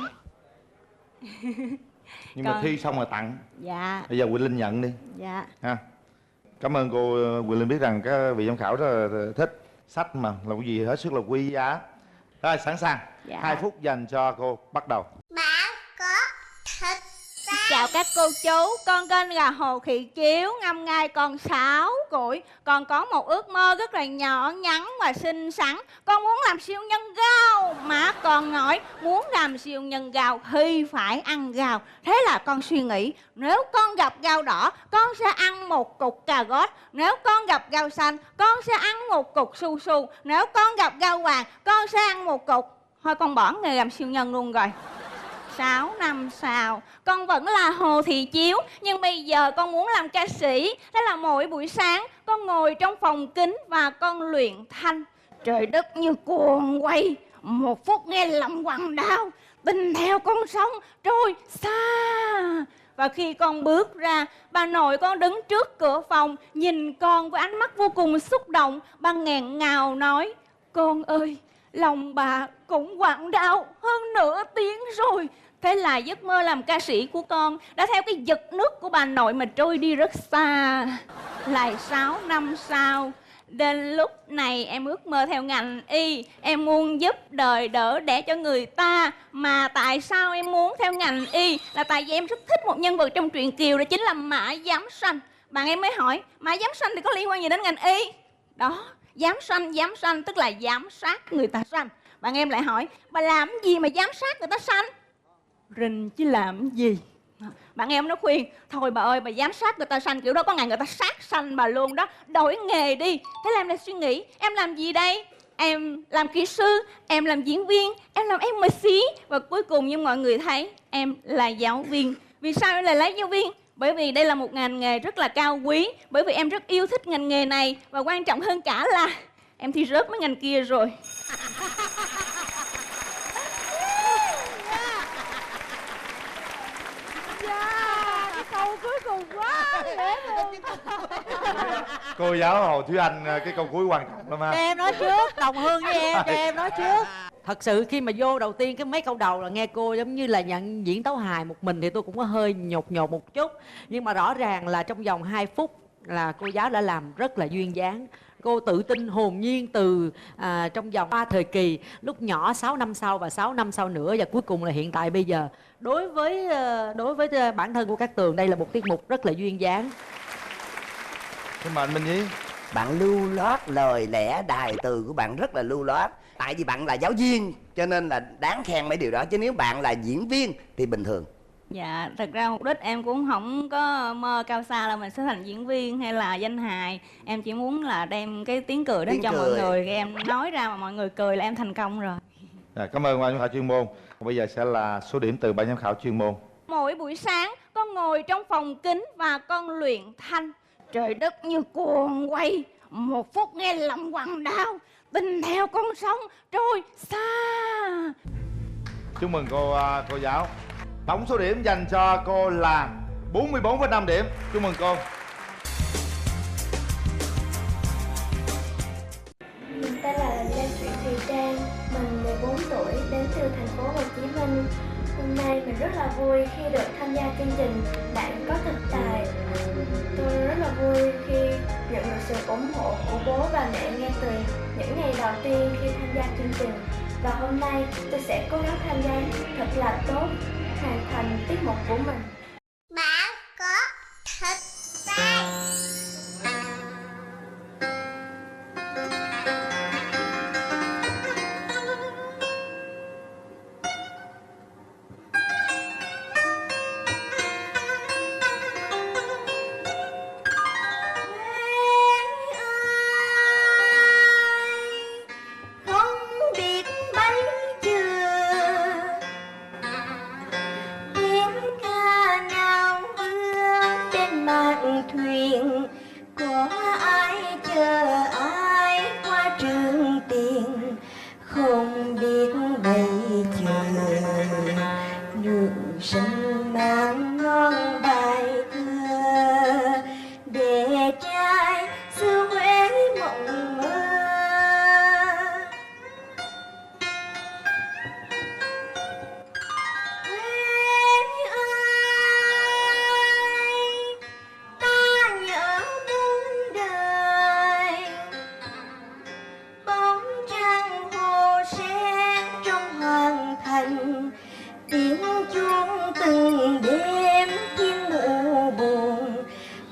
Nhưng mà thi xong rồi tặng. Dạ. Bây giờ Quỳnh Linh nhận đi. Dạ. Ha. Cảm ơn cô Quỳnh Linh, biết rằng các vị giám khảo rất là thích sách mà là cái gì hết sức là quý giá. Rồi sẵn sàng. Dạ. 2 phút dành cho cô, bắt đầu. Bạn có thật Chào các cô chú, con tên là Hồ Thị Chiếu, năm nay con 6 tuổi. Con có một ước mơ rất là nhỏ nhắn và xinh xắn. Con muốn làm siêu nhân gao. Mà con nói muốn làm siêu nhân gao thì phải ăn gao. Thế là con suy nghĩ, nếu con gặp gao đỏ, con sẽ ăn một cục cà rốt. Nếu con gặp gao xanh, con sẽ ăn một cục su su. Nếu con gặp gao vàng, con sẽ ăn một cục. Thôi con bỏ nghề làm siêu nhân luôn rồi. 6 năm sau, con vẫn là Hồ Thị Chiếu, nhưng bây giờ con muốn làm ca sĩ. Thế là mỗi buổi sáng, con ngồi trong phòng kính và con luyện thanh. Trời đất như cuồng quay, một phút nghe lòng quặn đau, tình theo con sông trôi xa. Và khi con bước ra, bà nội con đứng trước cửa phòng, nhìn con với ánh mắt vô cùng xúc động. Bà nghẹn ngào nói, con ơi, lòng bà cũng quặn đau hơn nửa tiếng rồi. Thế là giấc mơ làm ca sĩ của con đã theo cái giật nước của bà nội mà trôi đi rất xa. Lại 6 năm sau, đến lúc này em ước mơ theo ngành y. Em muốn giúp đời đỡ đẻ cho người ta. Mà tại sao em muốn theo ngành y? Là tại vì em rất thích một nhân vật trong truyện Kiều, đó chính là Mã Giám Sanh. Bạn em mới hỏi, Mã Giám Sanh thì có liên quan gì đến ngành y? Đó, giám sanh tức là giám sát người ta sanh. Bạn em lại hỏi, bà làm gì mà giám sát người ta sanh? Rình chứ làm gì. Bạn em nó khuyên: thôi bà ơi, bà giám sát người ta sanh kiểu đó, có ngày người ta sát sanh bà luôn đó, đổi nghề đi. Thế là em lại suy nghĩ, em làm gì đây? Em làm kỹ sư, em làm diễn viên, em làm MC, và cuối cùng như mọi người thấy, em là giáo viên. Vì sao em lại lấy giáo viên? Bởi vì đây là một ngành nghề rất là cao quý, bởi vì em rất yêu thích ngành nghề này, và quan trọng hơn cả là em thi rớt mấy ngành kia rồi. Cái câu cuối cùng quá dễ thương. Cô giáo Hồ Thúy Anh, cái câu cuối quan trọng lắm ha. Cho em nói trước, đồng hương với em, cho em nói trước. Thật sự khi mà vô đầu tiên cái mấy câu đầu là nghe cô giống như là nhận diễn tấu hài một mình thì tôi cũng có hơi nhột nhột một chút. Nhưng mà rõ ràng là trong vòng 2 phút là cô giáo đã làm rất là duyên dáng. Cô tự tin hồn nhiên từ trong vòng 3 thời kỳ, lúc nhỏ 6 năm sau và 6 năm sau nữa, và cuối cùng là hiện tại bây giờ. Đối với bản thân của Cát Tường, đây là một tiết mục rất là duyên dáng. Xin mời anh Minh Nhí. Bạn lưu loát, lời lẽ đài từ của bạn rất là lưu loát. Tại vì bạn là giáo viên cho nên là đáng khen mấy điều đó, chứ nếu bạn là diễn viên thì bình thường. Dạ, thật ra mục đích em cũng không có mơ cao xa là mình sẽ thành diễn viên hay là danh hài. Em chỉ muốn là đem cái tiếng cười đến cho mọi người. Em nói ra mà mọi người cười là em thành công rồi. Cảm ơn ban giám khảo chuyên môn. Bây giờ sẽ là số điểm từ ban giám khảo chuyên môn. Mỗi buổi sáng con ngồi trong phòng kính và con luyện thanh. Trời đất như cuồng quay, một phút nghe lòng quặn đau, tình theo con sông trôi xa. Chúc mừng cô giáo. Tổng số điểm dành cho cô là 44,5 điểm. Chúc mừng cô. Mình tên là Lê Thị Thùy Trang, mình 14 tuổi, đến từ thành phố Hồ Chí Minh. Hôm nay mình rất là vui khi được tham gia chương trình Bạn Có Thực Tài. Tôi rất là vui khi nhận được sự ủng hộ của bố và mẹ ngay từ những ngày đầu tiên khi tham gia chương trình. Và hôm nay tôi sẽ cố gắng tham gia thật là tốt, hoàn thành tiết mục của mình. Bạn có thực tài. Thuyền có ai chờ ai qua trường tiền, không biết bây giờ nữ sinh mang ngon bài thơ để trai xưa Huế mộng mơ. Tiếng chuông từng đêm thiên mụ buồn,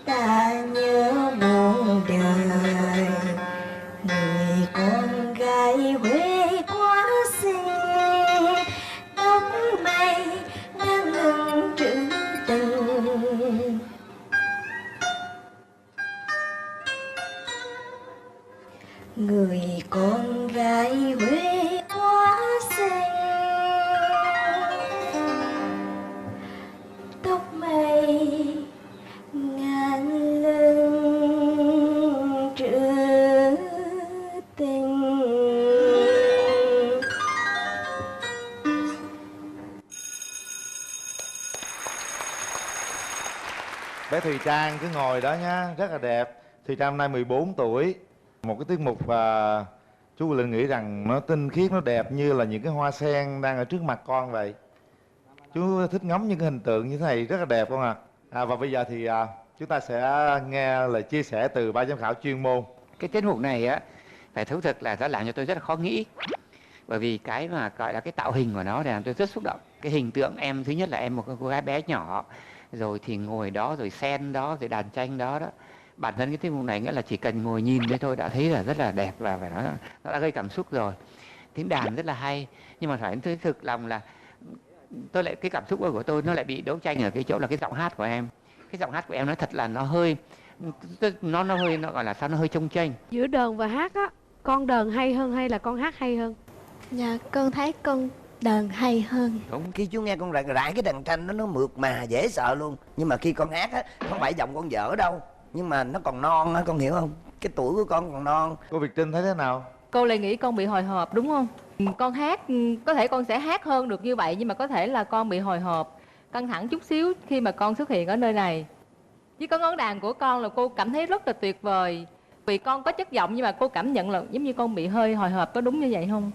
ta nhớ muôn đời. Người con gái Huế quá xinh, tóc mây ngang ngừng trữ tình. Người con gái Huế quá xinh, tóc mây ngàn lưng trữ tình. Bé Thùy Trang cứ ngồi đó nhá, rất là đẹp. Thùy Trang năm nay 14 tuổi. Một cái tiết mục chú Linh nghĩ rằng nó tinh khiết, nó đẹp như là những cái hoa sen đang ở trước mặt con vậy. Chú thích ngắm những cái hình tượng như thế này, rất là đẹp con ạ. Và bây giờ thì chúng ta sẽ nghe lời chia sẻ từ ban giám khảo chuyên môn. Cái tiết mục này á, phải thú thực là nó làm cho tôi rất là khó nghĩ. Bởi vì cái mà gọi là cái tạo hình của nó để làm tôi rất xúc động. Cái hình tượng em, thứ nhất là em một cô gái bé nhỏ, rồi thì ngồi đó, rồi sen đó, rồi đàn tranh đó đó. Bản thân cái tiết mục này nghĩa là chỉ cần ngồi nhìn đấy thôi đã thấy là rất là đẹp, và phải nói nó đã gây cảm xúc rồi. Tiếng đàn rất là hay, nhưng mà phải thực lòng là tôi lại cái cảm xúc của tôi nó lại bị đấu tranh ở cái chỗ là cái giọng hát của em. Cái giọng hát của em nói thật là nó hơi nó gọi là sao, nó hơi chông chênh. Giữa đờn và hát á, con đờn hay hơn hay là con hát hay hơn? Dạ con thấy con đờn hay hơn. Đúng, khi chú nghe con rải cái đàn tranh nó mượt mà dễ sợ luôn. Nhưng mà khi con hát á, không phải giọng con dở đâu, nhưng mà nó còn non á, con hiểu không? Cái tuổi của con còn non. Cô Việt Trinh thấy thế nào? Cô lại nghĩ con bị hồi hộp đúng không? Con hát, có thể con sẽ hát hơn được như vậy, nhưng mà có thể là con bị hồi hộp, căng thẳng chút xíu khi mà con xuất hiện ở nơi này. Với có ngón đàn của con là cô cảm thấy rất là tuyệt vời. Vì con có chất giọng nhưng mà cô cảm nhận là giống như con bị hơi hồi hộp, có đúng như vậy không?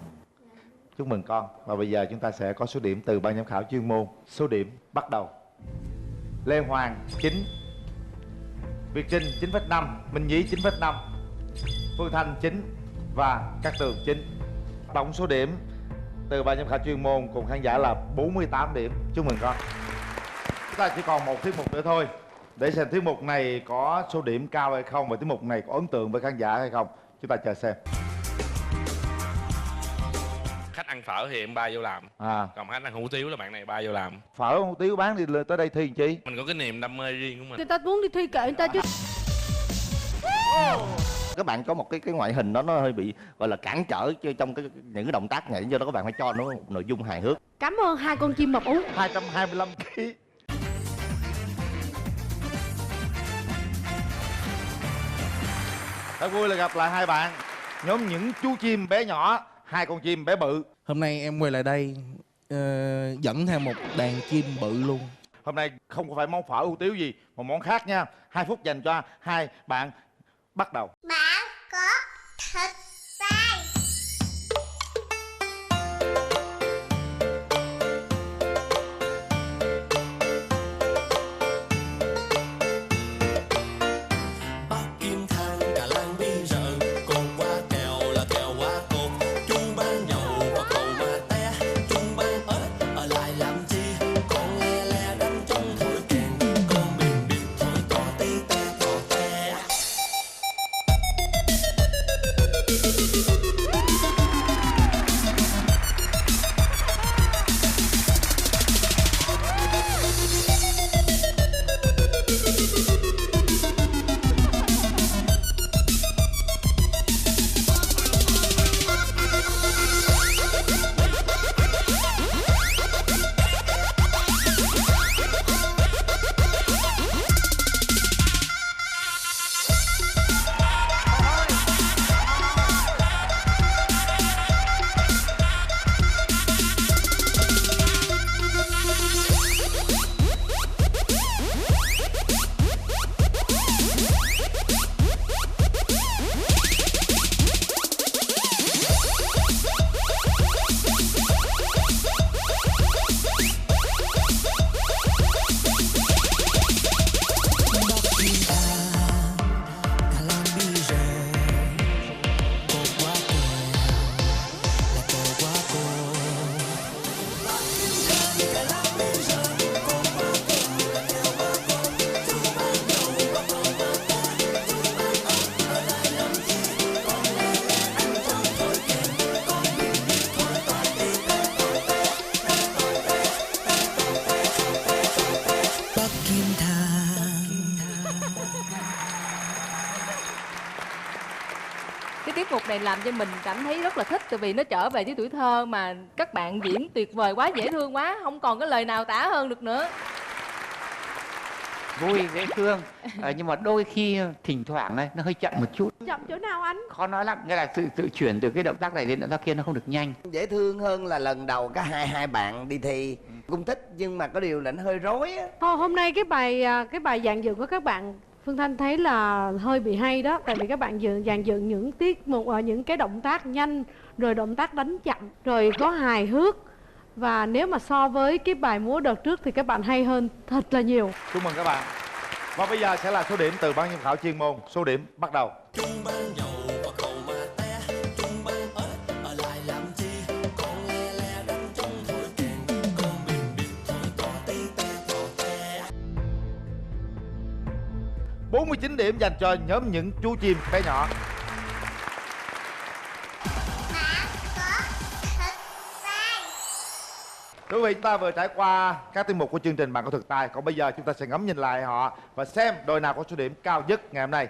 Chúc mừng con. Và bây giờ chúng ta sẽ có số điểm từ ban giám khảo chuyên môn. Số điểm bắt đầu. Lê Hoàng 9, Việt Trinh 9,5, Minh Nhí 9,5, Phương Thanh 9 và Cát Tường 9. Tổng số điểm từ ban giám khảo chuyên môn cùng khán giả là 48 điểm. Chúc mừng con. Chúng ta chỉ còn một tiết mục nữa thôi để xem tiết mục này có số điểm cao hay không và tiết mục này có ấn tượng với khán giả hay không. Chúng ta chờ xem. Khách ăn phở thì em ba vô làm, còn khách ăn hủ tiếu là bạn này ba vô làm. Phở hủ tiếu bán thì tới đây thi làm chi? Mình có cái niềm đam mê riêng của mình. Người ta muốn đi thi kệ người ta chứ. Các bạn có một cái ngoại hình đó nó hơi bị gọi là cản trở trong những cái động tác nhảy, do đó các bạn phải cho nó một nội dung hài hước. Cảm ơn hai con chim mập ú. 225 kg. Rất vui là gặp lại hai bạn. Nhóm những chú chim bé nhỏ, hai con chim bé bự. Hôm nay em quay lại đây dẫn theo một đàn chim bự luôn. Hôm nay không có phải món phở hủ tiếu gì, một món khác nha. 2 phút dành cho hai bạn. Bắt đầu. Bạn có thịt tay. Bắc Kim Thang cả làng bây giờ cột qua kèo là kèo qua cột. Chúng ban nhậu và cầu mà té. Chúng ban ớt ở lại làm chi? Con nghe le đánh trong thổi kèn. Con bình bịp thổi tỏ tê tê tỏ tê. Cái tiết mục này làm cho mình cảm thấy rất là thích, tại vì nó trở về với tuổi thơ mà các bạn diễn tuyệt vời quá, dễ thương quá, không còn cái lời nào tả hơn được nữa. Vui, dễ thương, nhưng mà đôi khi thỉnh thoảng này nó hơi chậm một chút. Chậm chỗ nào anh? Khó nói lắm, nghĩa là sự chuyển từ cái động tác này đến động tác kia nó không được nhanh. Dễ thương hơn là lần đầu cả hai bạn đi thi. Cũng thích nhưng mà có điều là nó hơi rối á. Hôm nay cái bài dàn dựng của các bạn, Phương Thanh thấy là hơi bị hay đó. Tại vì các bạn dàn dựng những tiết mục những cái động tác nhanh, rồi động tác đánh chậm, rồi có hài hước. Và nếu mà so với cái bài múa đợt trước thì các bạn hay hơn thật là nhiều. Chúc mừng các bạn. Và bây giờ sẽ là số điểm từ ban giám khảo chuyên môn. Số điểm bắt đầu. Bạn 49 điểm dành cho nhóm những chú chim bé nhỏ. Thưa quý vị, chúng ta vừa trải qua các tiết mục của chương trình Bạn Có Thực Tài. Còn bây giờ chúng ta sẽ ngắm nhìn lại họ và xem đội nào có số điểm cao nhất ngày hôm nay.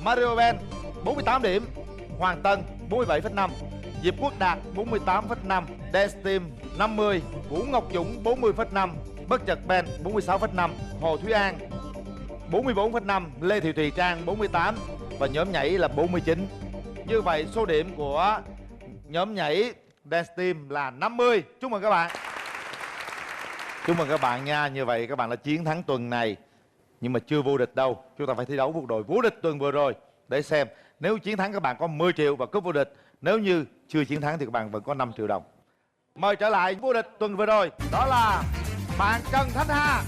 Mario Ben 48 điểm, Hoàng Tân 47,5, Diệp Quốc Đạt 48,5, Dance Team 50, Vũ Ngọc Dũng 40,5, Bất Chợt Ben 46,5, Hồ Thúy An 44,5, Lê Thị Thùy Trang 48 và nhóm nhảy là 49. Như vậy số điểm của nhóm nhảy Dance Team là 50. Chúc mừng các bạn. Chúc mừng các bạn nha. Như vậy các bạn đã chiến thắng tuần này. Nhưng mà chưa vô địch đâu. Chúng ta phải thi đấu một đội vô địch tuần vừa rồi để xem. Nếu chiến thắng các bạn có 10 triệu và cúp vô địch. Nếu như chưa chiến thắng thì các bạn vẫn có 5 triệu đồng. Mời trở lại vô địch tuần vừa rồi. Đó là bạn Trần Thanh Hà.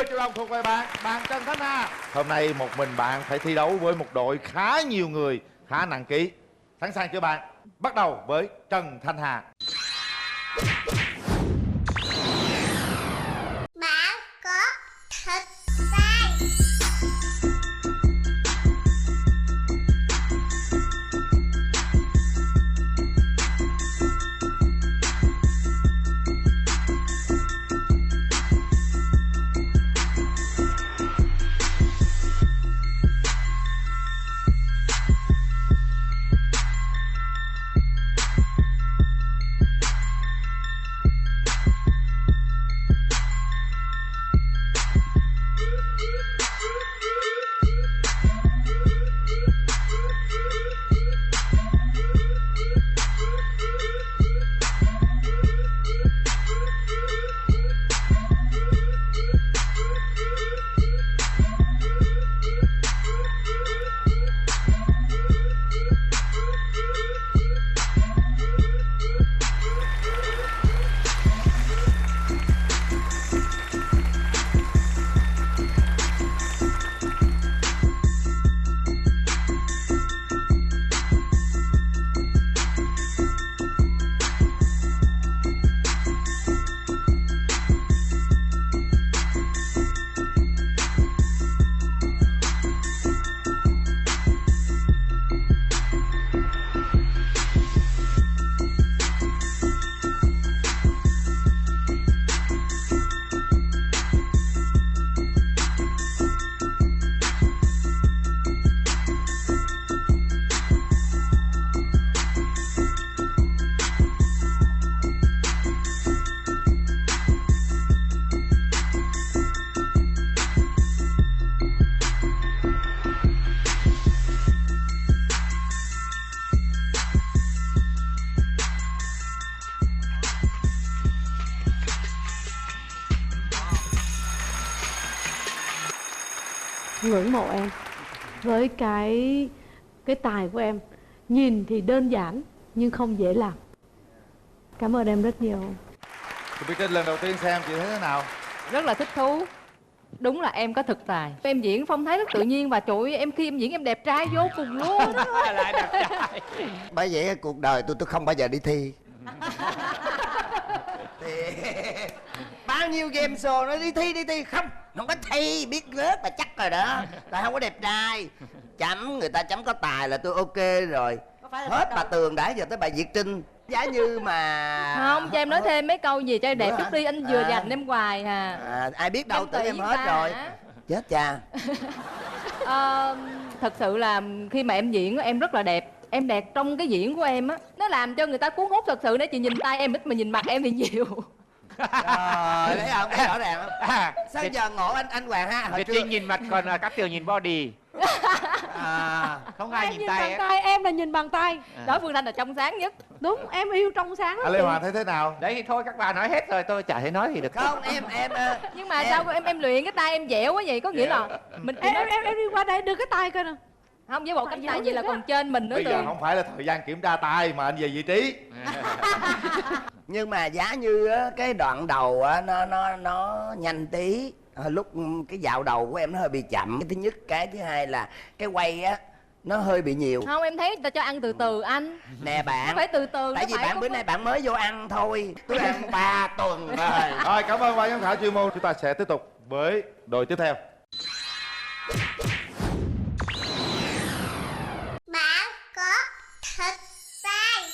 Triệu đồng thuộc về bạn Trần Thanh Hà. Hôm nay một mình bạn phải thi đấu với một đội khá nhiều người, khá nặng ký. Sẵn sàng chưa bạn? Bắt đầu với Trần Thanh Hà. Bạn có thực tài. Ngưỡng mộ em với cái tài của em. Nhìn thì đơn giản nhưng không dễ làm. Cảm ơn em rất nhiều. Chị Trinh lần đầu tiên xem chị thấy thế nào? Rất là thích thú. Đúng là em có thực tài. Em diễn phong thái rất tự nhiên và trời ơi, em khi em diễn em đẹp trai vô cùng luôn. Lại đẹp trai. Bởi vậy cuộc đời tôi không bao giờ đi thi. Thì bao nhiêu game show nó đi thi không có thi, biết rớt là chắc rồi đó. Tại không có đẹp trai. Chấm, người ta chấm có tài là tôi ok rồi. Hết bà Tường đã giờ tới bà Việt Trinh. Giá như mà không cho em nói thêm mấy câu gì cho em đẹp chút đi, anh vừa dành em hoài à. Ai biết đâu, tưởng em hết rồi. Chết cha. Thật sự là khi mà em diễn em rất là đẹp. Em đẹp trong cái diễn của em á, nó làm cho người ta cuốn hút thật sự. Để chị nhìn tay em ít mà nhìn mặt em thì nhiều. Trời, thấy không? Thấy rõ ràng không? Sao giờ ngộ anh Hoàng ha? Việt Trinh nhìn mặt còn Cát Tường nhìn body. Không ai em nhìn tay tay, em là nhìn bằng tay. Đó, Phương Thanh là trong sáng nhất. Đúng, em yêu trong sáng lắm. Anh Lê Hoàng thấy thế nào? Đấy thì thôi các bà nói hết rồi, tôi chả thấy nói gì được. Không, em nhưng mà sao em luyện cái tay em dẻo quá vậy? Có nghĩa là mình em đi qua đây đưa cái tay coi nè. Không, với bộ cánh tay vậy là còn trên mình nữa. Bây giờ không phải là thời gian kiểm tra tay mà anh về vị trí. Nhưng mà giá như cái đoạn đầu nó nhanh tí Lúc cái dạo đầu của em nó hơi bị chậm, cái thứ nhất. Cái thứ hai là cái quay á nó hơi bị nhiều. Không, em thấy người ta cho ăn từ từ anh. Nè bạn, nó phải từ từ. tại vì bạn bữa nay bạn mới vô ăn thôi, tôi ăn 3 tuần rồi. Rồi, cảm ơn ban giám khảo chuyên môn. Chúng ta sẽ tiếp tục với đội tiếp theo. Bạn có thật sai.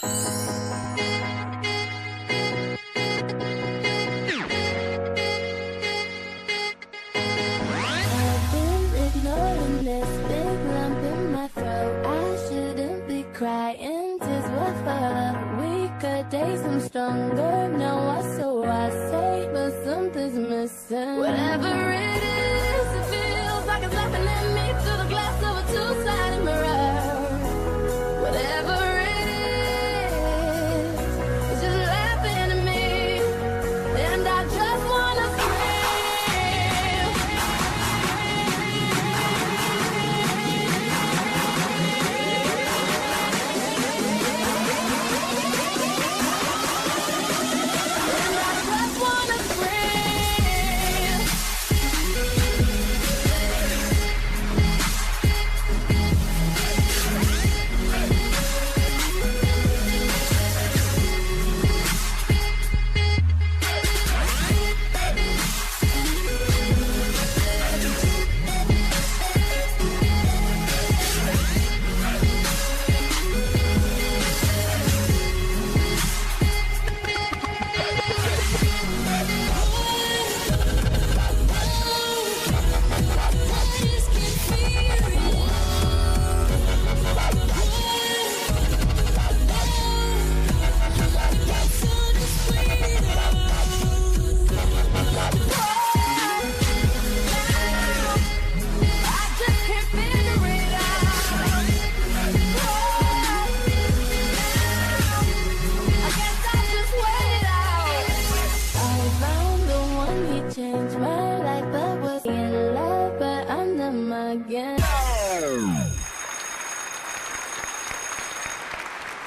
Crying, tears were for weaker days. I'm stronger now, so I say, but something's missing. Whatever it is, it feels like it's laughing at me through the glass of a two-sided mirror. Whatever it is, it's just laughing at me, and I just wanna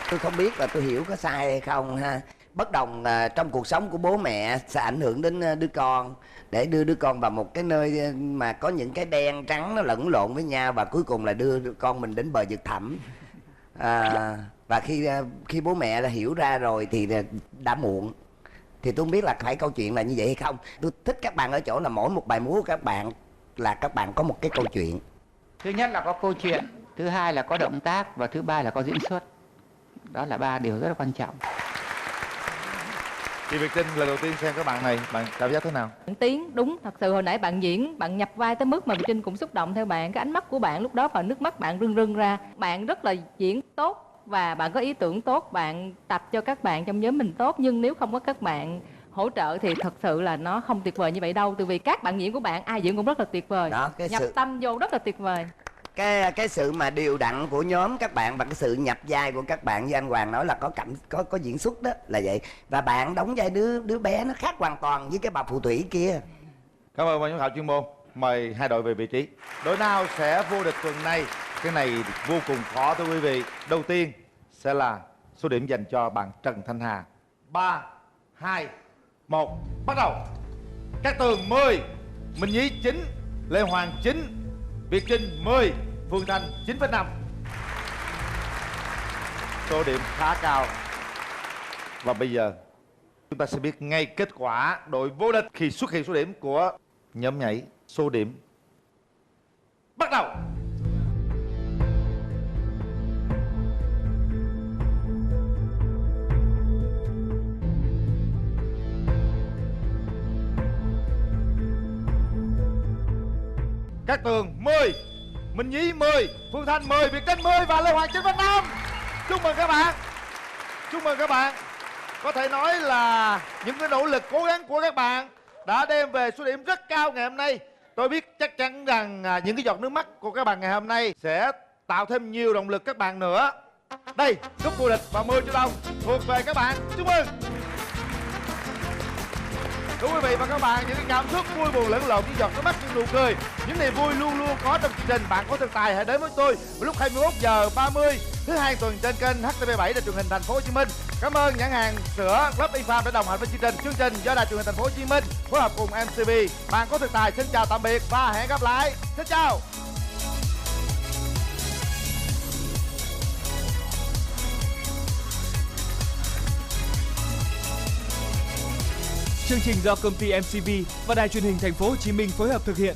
Tôi không biết là tôi hiểu có sai hay không ha. Bất đồng trong cuộc sống của bố mẹ sẽ ảnh hưởng đến đứa con, để đưa đứa con vào một cái nơi mà có những cái đen trắng nó lẫn lộn với nhau, và cuối cùng là đưa con mình đến bờ vực thẳm. Và khi bố mẹ đã hiểu ra rồi thì đã muộn. Thì tôi không biết là phải câu chuyện là như vậy hay không. Tôi thích các bạn ở chỗ là mỗi một bài múa của các bạn là các bạn có một cái câu chuyện. Thứ nhất là có câu chuyện, thứ hai là có động tác, và thứ ba là có diễn xuất. Đó là 3 điều rất là quan trọng. Chị Việt Trinh lần đầu tiên xem các bạn này, bạn cảm giác thế nào? Tiến đúng, thật sự hồi nãy bạn diễn, bạn nhập vai tới mức mà Việt Trinh cũng xúc động theo bạn. Cái ánh mắt của bạn lúc đó và nước mắt bạn rưng rưng ra. Bạn rất là diễn tốt và bạn có ý tưởng tốt, bạn tập cho các bạn trong nhóm mình tốt. Nhưng nếu không có các bạn hỗ trợ thì thật sự là nó không tuyệt vời như vậy đâu. Từ vì các bạn diễn của bạn ai diễn cũng rất là tuyệt vời. Đó, nhập tâm vô rất là tuyệt vời. Cái sự mà đều đặn của nhóm các bạn và cái sự nhập vai của các bạn, như anh Hoàng nói là có diễn xuất đó là vậy. Và bạn đóng vai đứa bé nó khác hoàn toàn với cái bà phù thủy kia. Cảm ơn ban giám khảo chuyên môn. Mời hai đội về vị trí. Đội nào sẽ vô địch tuần này? Cái này vô cùng khó thưa quý vị. Đầu tiên sẽ là số điểm dành cho bạn Trần Thanh Hà. 3, 2, 1, bắt đầu. Cát Tường 10, Minh Nhí 9, Lê Hoàng 9, Việt Trinh 10, Phương Thanh 9,5. Số điểm khá cao. Và bây giờ chúng ta sẽ biết ngay kết quả đội vô địch khi xuất hiện số điểm của nhóm nhảy. Số điểm bắt đầu. Cát Tường 10, Minh Nhí 10, Phương Thanh 10, Việt Trinh 10 và Lê Hoàng 9,5. Chúc mừng các bạn. Chúc mừng các bạn. Có thể nói là những cái nỗ lực cố gắng của các bạn đã đem về số điểm rất cao ngày hôm nay. Tôi biết chắc chắn rằng những cái giọt nước mắt của các bạn ngày hôm nay sẽ tạo thêm nhiều động lực các bạn nữa. Đây, cúp vô địch và 10 triệu đồng thuộc về các bạn. Chúc mừng. Thưa quý vị và các bạn, những cái cảm xúc vui buồn lẫn lộn, những giọt nước mắt, những nụ cười, những niềm vui luôn luôn có trong chương trình Bạn Có Thực Tài. Hãy đến với tôi vào lúc 21h30 thứ hai tuần trên kênh HTV7 Đài Truyền Hình Thành phố Hồ Chí Minh. Cảm ơn nhãn hàng sữa Club Farm đã đồng hành với chương trình. Chương trình do Đài Truyền Hình Thành phố Hồ Chí Minh phối hợp cùng MCV. Bạn Có Thực Tài xin chào tạm biệt và hẹn gặp lại. Xin chào. Chương trình do công ty MCV và Đài Truyền hình Thành phố Hồ Chí Minh phối hợp thực hiện.